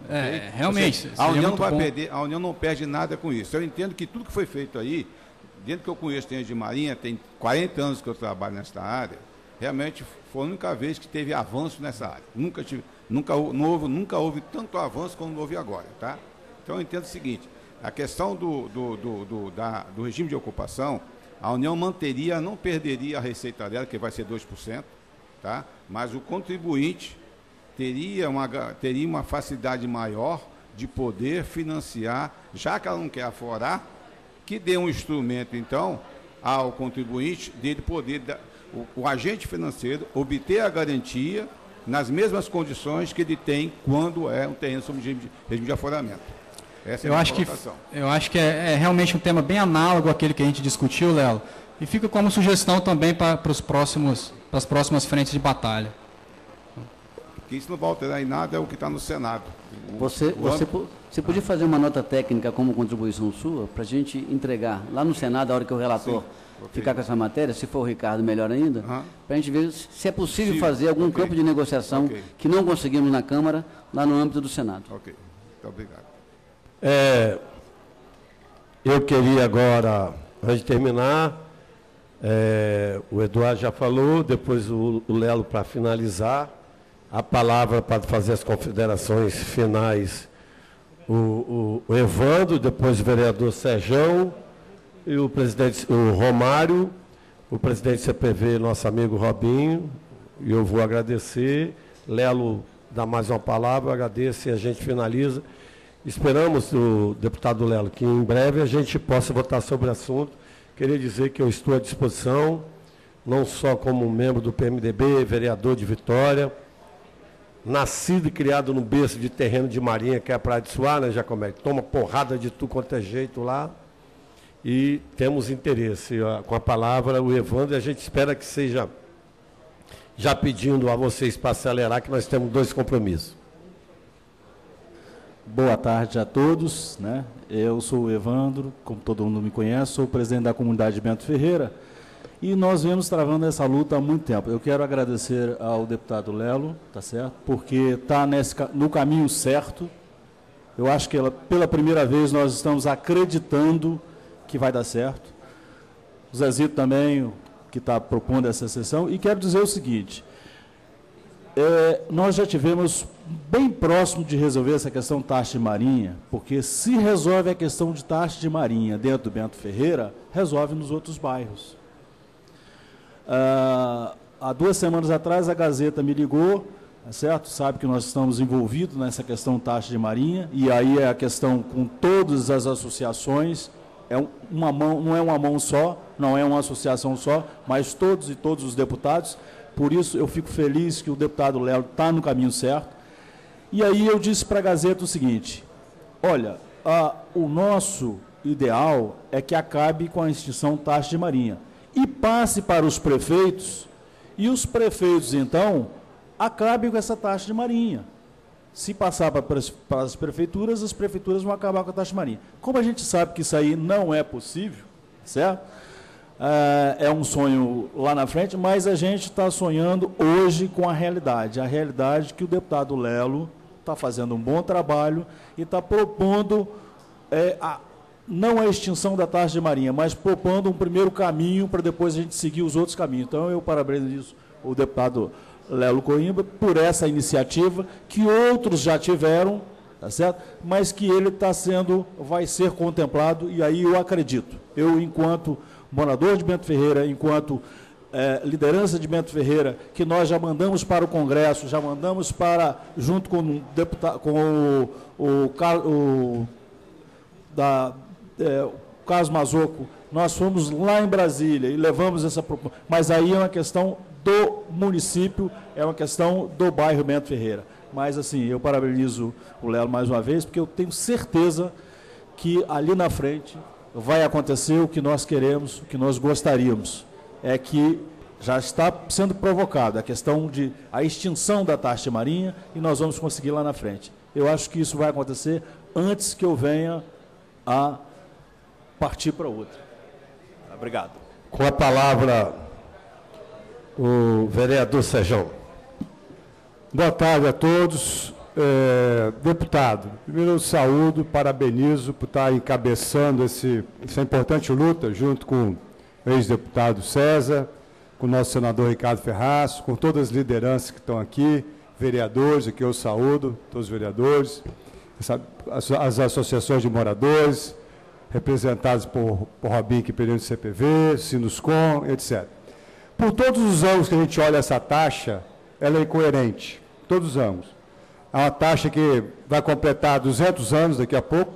Realmente. A União não vai perder, a União não perde nada com isso. Eu entendo que tudo que foi feito aí, dentro que eu conheço Engenharia de Marinha, tem 40 anos que eu trabalho nesta área, realmente foi a única vez que teve avanço nessa área. Nunca houve tanto avanço como houve agora. Tá? Então eu entendo o seguinte, a questão do regime de ocupação, a União manteria, não perderia a receita dela, que vai ser 2%, tá? Mas o contribuinte teria uma facilidade maior de poder financiar, já que ela não quer aforar, que dê um instrumento, então, ao contribuinte, dele poder, o agente financeiro, obter a garantia nas mesmas condições que ele tem quando é um terreno sob regime de aforamento. Essa é a colocação. Eu acho que é realmente um tema bem análogo àquele que a gente discutiu, Lelo, e fica como sugestão também para as próximas frentes de batalha. Que isso não vai alterar em nada, é o que está no Senado. Você podia fazer uma nota técnica como contribuição sua, para a gente entregar lá no Senado, a hora que o relator ficar com essa matéria, se for o Ricardo, melhor ainda, para a gente ver se é possível fazer algum campo de negociação que não conseguimos na Câmara, lá no âmbito do Senado. Ok, muito obrigado. Eu queria agora, antes de terminar, o Eduardo já falou, depois o Lelo para finalizar, a palavra para fazer as considerações finais, o Evandro, depois o vereador Serjão, e o presidente, o Romário, o presidente do CPV, nosso amigo Robinho, e eu vou agradecer. Lelo dá mais uma palavra, eu agradeço e a gente finaliza. Esperamos, o deputado Lelo, que em breve a gente possa votar sobre o assunto. Queria dizer que eu estou à disposição, não só como membro do PMDB, vereador de Vitória, nascido e criado no berço de terreno de Marinha, que é a Praia de Suá, né, Jacomé? Toma porrada de tudo quanto é jeito lá. E temos interesse. Com a palavra, o Evandro, e a gente espera que seja, já pedindo a vocês para acelerar, que nós temos 2 compromissos. Boa tarde a todos, né? Eu sou o Evandro, como todo mundo me conhece, sou o presidente da comunidade Bento Ferreira, e nós viemos travando essa luta há muito tempo. Eu quero agradecer ao deputado Lelo, tá certo? Porque está no caminho certo. Eu acho que pela primeira vez nós estamos acreditando que vai dar certo. O Zezito também, que está propondo essa sessão. E quero dizer o seguinte, nós já tivemos bem próximo de resolver essa questão taxa de marinha, porque se resolve a questão de taxa de marinha dentro do Bento Ferreira, resolve nos outros bairros. Há 2 semanas atrás, a Gazeta me ligou, certo? Sabe que nós estamos envolvidos nessa questão taxa de marinha, e aí é a questão com todas as associações, não é uma mão só, não é uma associação só, mas todos os deputados. Por isso, eu fico feliz que o deputado Lelo está no caminho certo. E aí eu disse para a Gazeta o seguinte, olha, o nosso ideal é que acabe com a extinção taxa de marinha e passe para os prefeitos, e os prefeitos, então, acabem com essa taxa de marinha. Se passar para as prefeituras vão acabar com a taxa de marinha. Como a gente sabe que isso aí não é possível, certo? É um sonho lá na frente, mas a gente está sonhando hoje com a realidade que o deputado Lelo está fazendo um bom trabalho e está propondo, não a extinção da taxa de marinha, mas propondo um primeiro caminho para depois a gente seguir os outros caminhos. Então, eu parabenizo o deputado Lelo Coimbra por essa iniciativa, que outros já tiveram, tá certo? Mas que ele vai ser contemplado, e aí eu acredito. Eu, enquanto morador de Bento Ferreira, enquanto liderança de Bento Ferreira, que nós já mandamos para o Congresso, já mandamos junto com o deputado, com o Carlos Mazocco, nós fomos lá em Brasília e levamos essa proposta, mas aí é uma questão do município, é uma questão do bairro Bento Ferreira. Mas, assim, eu parabenizo o Lelo mais uma vez, porque eu tenho certeza que ali na frente vai acontecer o que nós queremos, o que nós gostaríamos. É que já está sendo provocada a questão a extinção da taxa de marinha e nós vamos conseguir lá na frente. Eu acho que isso vai acontecer antes que eu venha a partir para outra. Obrigado. Com a palavra, o vereador Sejão. Boa tarde a todos. Deputado, primeiro eu saúdo, parabenizo por estar encabeçando essa importante luta junto com o ex-deputado César, com o nosso senador Ricardo Ferraz, com todas as lideranças que estão aqui, vereadores, aqui eu saúdo, todos os vereadores, as associações de moradores, representados por Robinho, que é presidente do CPV, Sinuscom, etc. Por todos os anos que a gente olha essa taxa, ela é incoerente, todos os anos. É uma taxa que vai completar 200 anos daqui a pouco,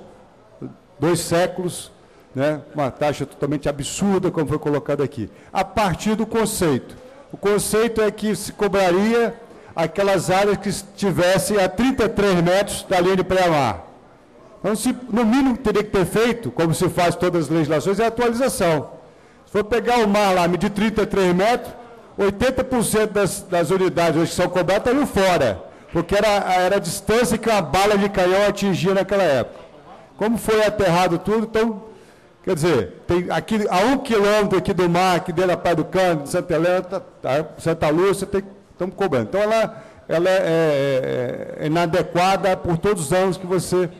2 séculos, né? Uma taxa totalmente absurda, como foi colocado aqui. A partir do conceito. O conceito é que se cobraria aquelas áreas que estivessem a 33 metros da linha de pré-mar. Então, no mínimo, teria que ter feito, como se faz todas as legislações, é a atualização. Se for pegar o mar lá, medir 33 metros, 80% das unidades hoje que são cobradas estariam fora, porque era a distância que uma bala de canhão atingia naquela época. Como foi aterrado tudo, então, quer dizer, tem aqui, a 1 quilômetro aqui do mar, aqui dentro da Praia do Cândido, de Santa Helena, Santa Lúcia, estamos cobrando. Então, ela é inadequada por todos os anos que você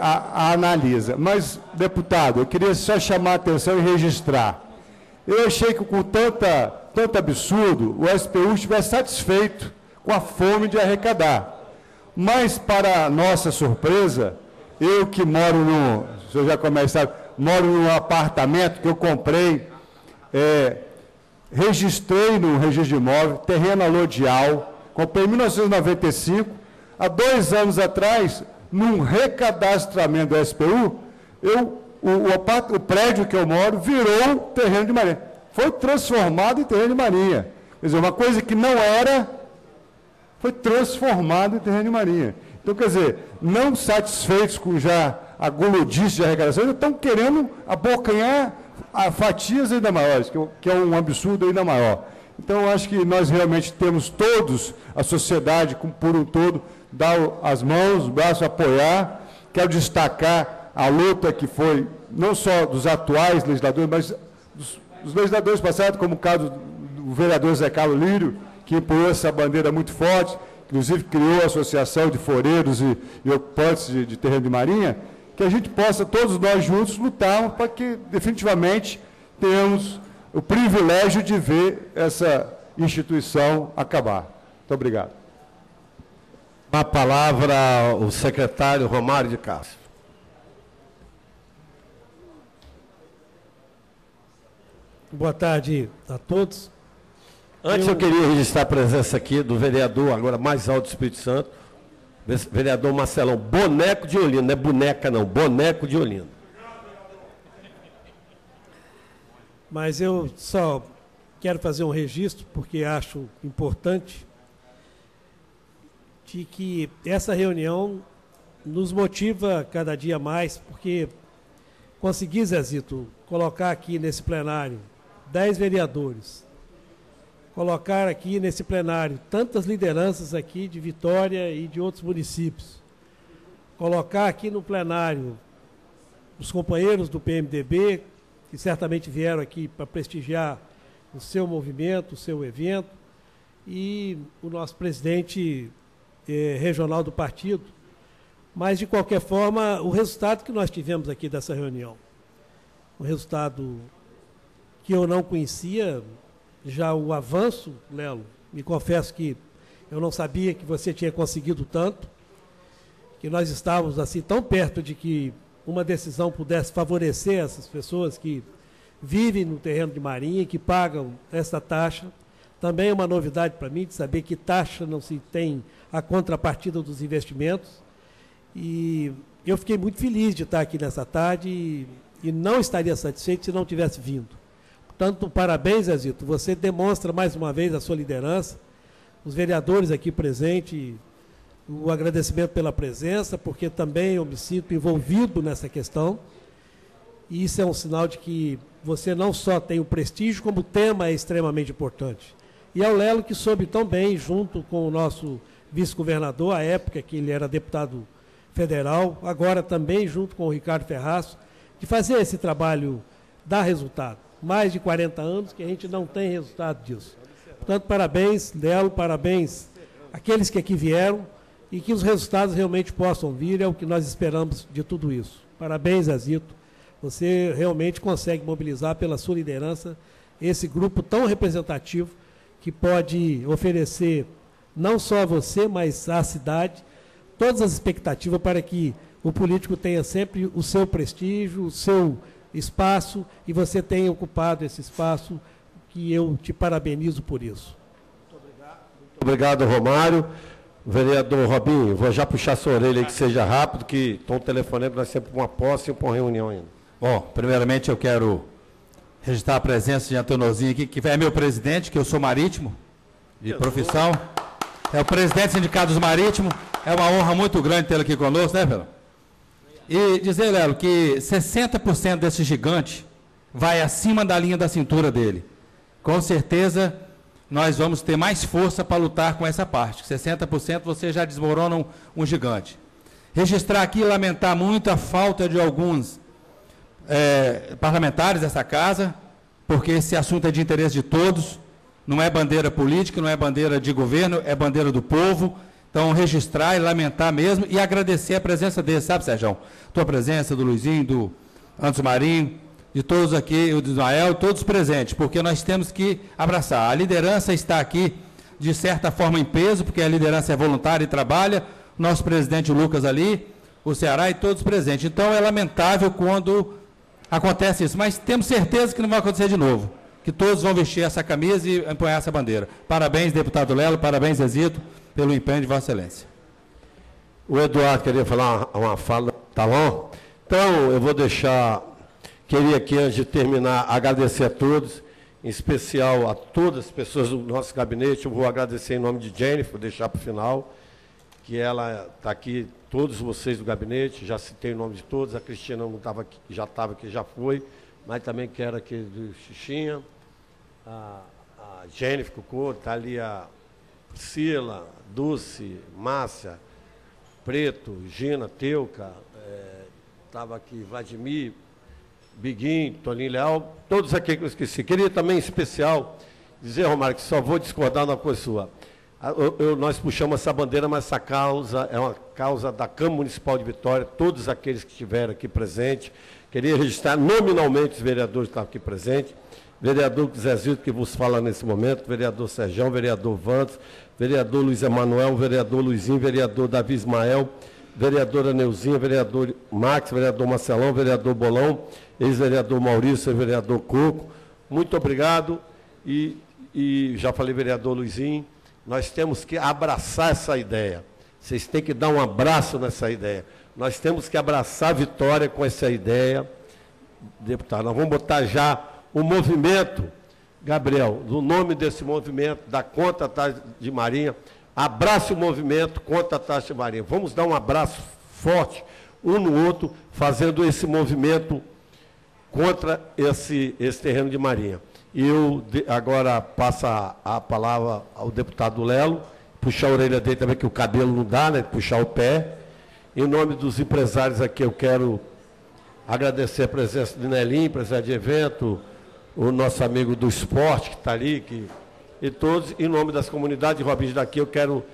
a analisa. Mas, deputado, eu queria só chamar a atenção e registrar. Eu achei que com tanto absurdo, o SPU estivesse satisfeito com a fome de arrecadar. Mas, para nossa surpresa, eu que moro o senhor já começa, moro num apartamento que eu comprei, registrei no registro de imóvel, terreno alodial, comprei em 1995, há 2 anos atrás, num recadastramento do SPU, o prédio que eu moro virou terreno de marinha. Foi transformado em terreno de marinha. Quer dizer, uma coisa que não era, foi transformado em terreno de marinha. Então, quer dizer, não satisfeitos com já a guludice de arrecadação, eles estão querendo abocanhar fatias ainda maiores, que é um absurdo ainda maior. Então, eu acho que nós realmente temos todos, a sociedade por um todo, dar as mãos, os braços, apoiar. Quero destacar a luta que foi, não só dos atuais legisladores, mas dos legisladores passados, como o caso do vereador Zé Carlos Lírio, que empunhou essa bandeira muito forte, inclusive criou a Associação de Foreiros e Ocupantes de Terreno de Marinha, que a gente possa, todos nós juntos, lutar para que, definitivamente, tenhamos o privilégio de ver essa instituição acabar. Muito obrigado. A palavra o secretário Romário de Castro. Boa tarde a todos. Antes eu queria registrar a presença aqui do vereador, agora mais alto do Espírito Santo, vereador Marcelão, boneco de Olinda, não é boneca não, boneco de Olinda. Mas eu só quero fazer um registro, porque acho importante, de que essa reunião nos motiva cada dia mais, porque conseguir, Zezito, colocar aqui nesse plenário 10 vereadores, colocar aqui nesse plenário tantas lideranças aqui de Vitória e de outros municípios, colocar aqui no plenário os companheiros do PMDB, que certamente vieram aqui para prestigiar o seu movimento, o seu evento, e o nosso presidente regional do partido, mas, de qualquer forma, o resultado que nós tivemos aqui dessa reunião, um resultado que eu não conhecia, já o avanço, Lelo, me confesso que eu não sabia que você tinha conseguido tanto, que nós estávamos assim tão perto de que uma decisão pudesse favorecer essas pessoas que vivem no terreno de Marinha, que pagam essa taxa. Também é uma novidade para mim de saber que taxa não se tem a contrapartida dos investimentos. E eu fiquei muito feliz de estar aqui nessa tarde e não estaria satisfeito se não tivesse vindo. Portanto, parabéns, Zezito. Você demonstra mais uma vez a sua liderança. Os vereadores aqui presentes, o agradecimento pela presença, porque também eu me sinto envolvido nessa questão. E isso é um sinal de que você não só tem o prestígio, como o tema é extremamente importante. E ao Lelo, que soube tão bem, junto com o nosso vice-governador, à época que ele era deputado federal, agora também junto com o Ricardo Ferraz, de fazer esse trabalho dar resultado. Mais de 40 anos que a gente não tem resultado disso. Portanto, parabéns, Lelo, parabéns àqueles que aqui vieram e que os resultados realmente possam vir, é o que nós esperamos de tudo isso. Parabéns, Zezito. Você realmente consegue mobilizar pela sua liderança esse grupo tão representativo que pode oferecer não só a você, mas à cidade, todas as expectativas para que o político tenha sempre o seu prestígio, o seu espaço, e você tenha ocupado esse espaço, que eu te parabenizo por isso. Muito obrigado, Romário. Vereador Robinho, vou já puxar sua orelha aí, que seja rápido, que estão telefonando, nós sempre uma posse e uma reunião ainda. Bom, primeiramente eu quero registrar a presença de Antonozinho aqui, que é meu presidente, que eu sou marítimo, de profissão. É o presidente do Sindicato dos Marítimos. É uma honra muito grande tê-lo aqui conosco, né, Lelo? E dizer, Lelo, que 60% desse gigante vai acima da linha da cintura dele. Com certeza, nós vamos ter mais força para lutar com essa parte. 60% você já desmorona um gigante. Registrar aqui e lamentar muito a falta de alguns parlamentares dessa casa, porque esse assunto é de interesse de todos. Não é bandeira política, não é bandeira de governo, é bandeira do povo. Então, registrar e lamentar mesmo e agradecer a presença deles, sabe, Sérgio? Tua presença, do Luizinho, do Antos Marinho, de todos aqui, o do Ismael, todos presentes, porque nós temos que abraçar. A liderança está aqui, de certa forma, em peso, porque a liderança é voluntária e trabalha, nosso presidente Lucas ali, o Ceará e todos presentes. Então, é lamentável quando acontece isso, mas temos certeza que não vai acontecer de novo, que todos vão vestir essa camisa e empunhar essa bandeira. Parabéns, deputado Lelo, parabéns, Zezito, pelo empenho de Vossa Excelência. O Eduardo queria falar uma fala, tá bom? Então, eu vou deixar, queria aqui, antes de terminar, agradecer a todos, em especial a todas as pessoas do nosso gabinete. Eu vou agradecer em nome de Jennifer, vou deixar para o final, que ela está aqui, todos vocês do gabinete, já citei o nome de todos, a Cristina não estava aqui, já estava aqui, já foi, mas também quero aqui do Xixinha, a Jennifer Cocô, está ali a Priscila, Dulce, Márcia, Preto, Gina, Teuca, estava aqui Vladimir, Biguinho, Toninho Leal, todos aqui que eu esqueci. Queria também, em especial, dizer, Romário, que só vou discordar de uma coisa sua. Nós puxamos essa bandeira, mas essa causa é uma causa da Câmara Municipal de Vitória, todos aqueles que estiveram aqui presentes. Queria registrar nominalmente os vereadores que estavam aqui presentes. Vereador Zezito, que vos fala nesse momento, vereador Serjão, vereador Vantos, vereador Luiz Emanuel, vereador Luizinho, vereador Davi Ismael, vereadora Neuzinha, vereador Max, vereador Marcelão, vereador Bolão, ex-vereador Maurício, vereador Coco. Muito obrigado. E já falei, vereador Luizinho, nós temos que abraçar essa ideia. Vocês têm que dar um abraço nessa ideia. Nós temos que abraçar a Vitória com essa ideia. Deputado, nós vamos botar já o movimento, Gabriel, no nome desse movimento, da contra a taxa de Marinha, abrace o movimento contra a taxa de Marinha. Vamos dar um abraço forte, um no outro, fazendo esse movimento contra esse terreno de Marinha. E eu agora passo a palavra ao deputado Lelo, puxar a orelha dele também, que o cabelo não dá, né? Puxar o pé. Em nome dos empresários aqui, eu quero agradecer a presença de Nelinho, empresário de evento, o nosso amigo do esporte que está ali, e todos, em nome das comunidades de Robinho daqui, eu quero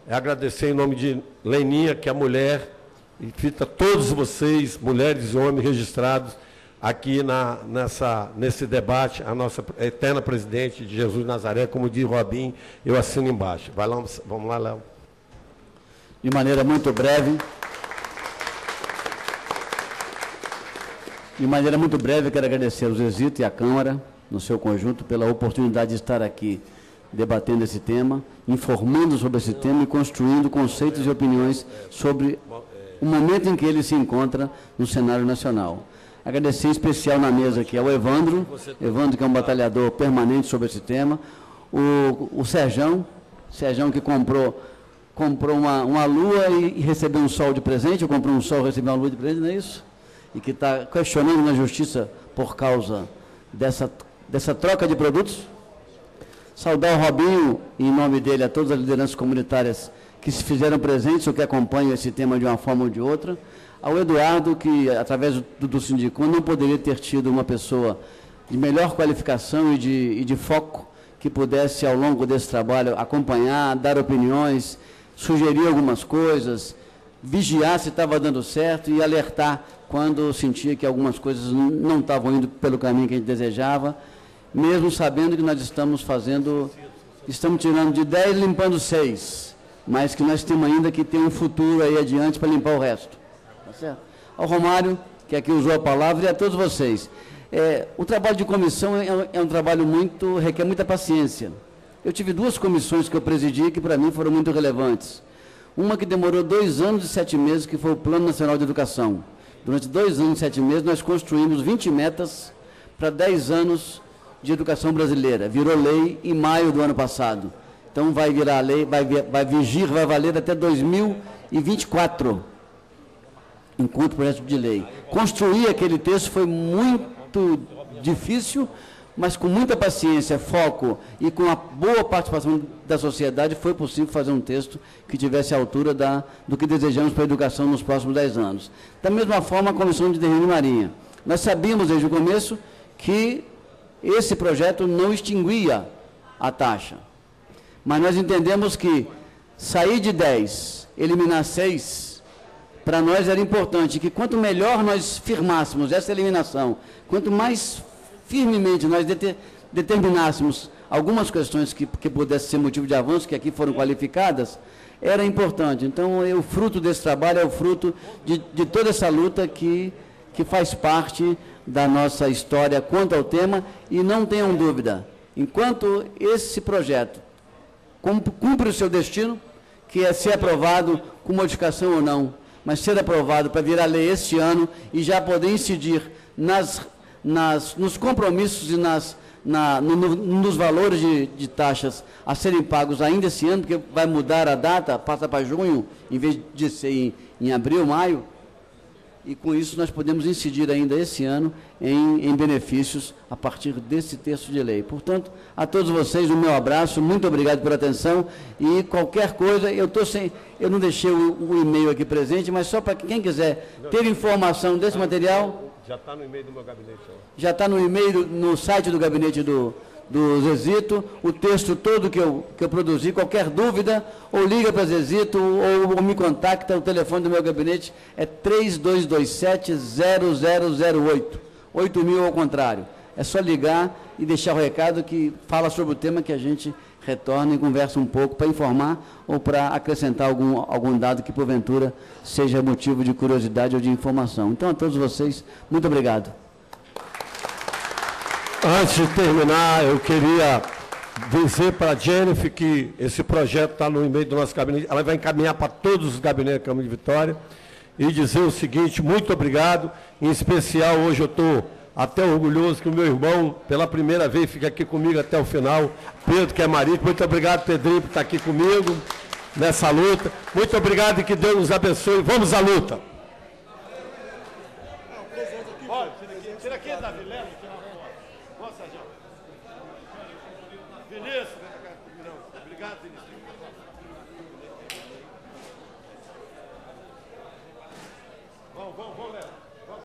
é agradecer em nome de Leninha, que é a mulher, e fita todos vocês, mulheres e homens registrados, aqui nesse debate, a nossa eterna presidente de Jesus Nazaré, como diz Robin, eu assino embaixo. Vai lá, vamos lá, Léo. De maneira muito breve. De maneira muito breve, eu quero agradecer ao Zezito e à Câmara, no seu conjunto, pela oportunidade de estar aqui debatendo esse tema, informando sobre esse tema e construindo conceitos e opiniões sobre o momento em que ele se encontra no cenário nacional. Agradecer em especial na mesa aqui ao Evandro, que é um batalhador permanente sobre esse tema, o Serjão que comprou uma lua e recebeu um sol de presente, eu comprei um sol e recebi uma lua de presente, não é isso? E que está questionando na justiça por causa dessa troca de produtos. Saudar o Robinho, em nome dele, a todas as lideranças comunitárias que se fizeram presentes ou que acompanham esse tema de uma forma ou de outra. Ao Eduardo, que, através do Sindicom, não poderia ter tido uma pessoa de melhor qualificação e de foco que pudesse, ao longo desse trabalho, acompanhar, dar opiniões, sugerir algumas coisas, vigiar se estava dando certo e alertar quando sentia que algumas coisas não estavam indo pelo caminho que a gente desejava, mesmo sabendo que nós estamos tirando de 10, limpando 6, mas que nós temos ainda que ter um futuro aí adiante para limpar o resto. Tá certo? Ao Romário, que aqui usou a palavra, e a todos vocês. O trabalho de comissão é um trabalho requer muita paciência. Eu tive 2 comissões que eu presidi que para mim foram muito relevantes. Uma que demorou 2 anos e 7 meses, que foi o Plano Nacional de Educação. Durante 2 anos e 7 meses, nós construímos 20 metas para 10 anos de educação brasileira. Virou lei em maio do ano passado. Então, vai virar lei, vai valer até 2024, enquanto projeto de lei. Construir aquele texto foi muito difícil, mas com muita paciência, foco e com a boa participação da sociedade, foi possível fazer um texto que tivesse a altura do que desejamos para a educação nos próximos 10 anos. Da mesma forma, a Comissão de Terreno e Marinha. Nós sabíamos desde o começo que esse projeto não extinguia a taxa, mas nós entendemos que sair de 10, eliminar 6, para nós era importante, que quanto melhor nós firmássemos essa eliminação, quanto mais firmemente nós determinássemos algumas questões que pudessem ser motivo de avanço, que aqui foram qualificadas, era importante. Então, o fruto desse trabalho é o fruto de toda essa luta que faz parte da nossa história quanto ao tema, e não tenham dúvida, enquanto esse projeto cumpre o seu destino, que é ser aprovado com modificação ou não, mas ser aprovado para virar lei este ano e já poder incidir nos compromissos e nos valores de taxas a serem pagos ainda esse ano, porque vai mudar a data, passa para junho, em vez de ser em abril, maio, e com isso nós podemos incidir ainda esse ano em benefícios a partir desse texto de lei. Portanto, a todos vocês o meu abraço, muito obrigado pela atenção, e qualquer coisa, eu não deixei o e-mail aqui presente, mas só para quem quiser ter informação desse material... Já está no e-mail do meu gabinete. Já está no e-mail, no site do gabinete do Zezito, o texto todo que eu produzi. Qualquer dúvida, ou liga para Zezito, ou me contacta, o telefone do meu gabinete é 3227-0008, 8.000 ao contrário. É só ligar e deixar o recado que fala sobre o tema, que a gente retorna e conversa um pouco para informar ou para acrescentar algum dado que, porventura, seja motivo de curiosidade ou de informação. Então, a todos vocês, muito obrigado. Antes de terminar, eu queria dizer para a Jennifer que esse projeto está no e-mail do nosso gabinete, ela vai encaminhar para todos os gabinetes da Câmara de Vitória, e dizer o seguinte: muito obrigado, em especial hoje eu estou até orgulhoso que o meu irmão, pela primeira vez, fica aqui comigo até o final, Pedro, que é marido. Muito obrigado, Pedrinho, por estar aqui comigo nessa luta. Muito obrigado e que Deus nos abençoe. Vamos à luta. Tira aqui, Davi, leva, tira uma foto. Nossa, Vinícius.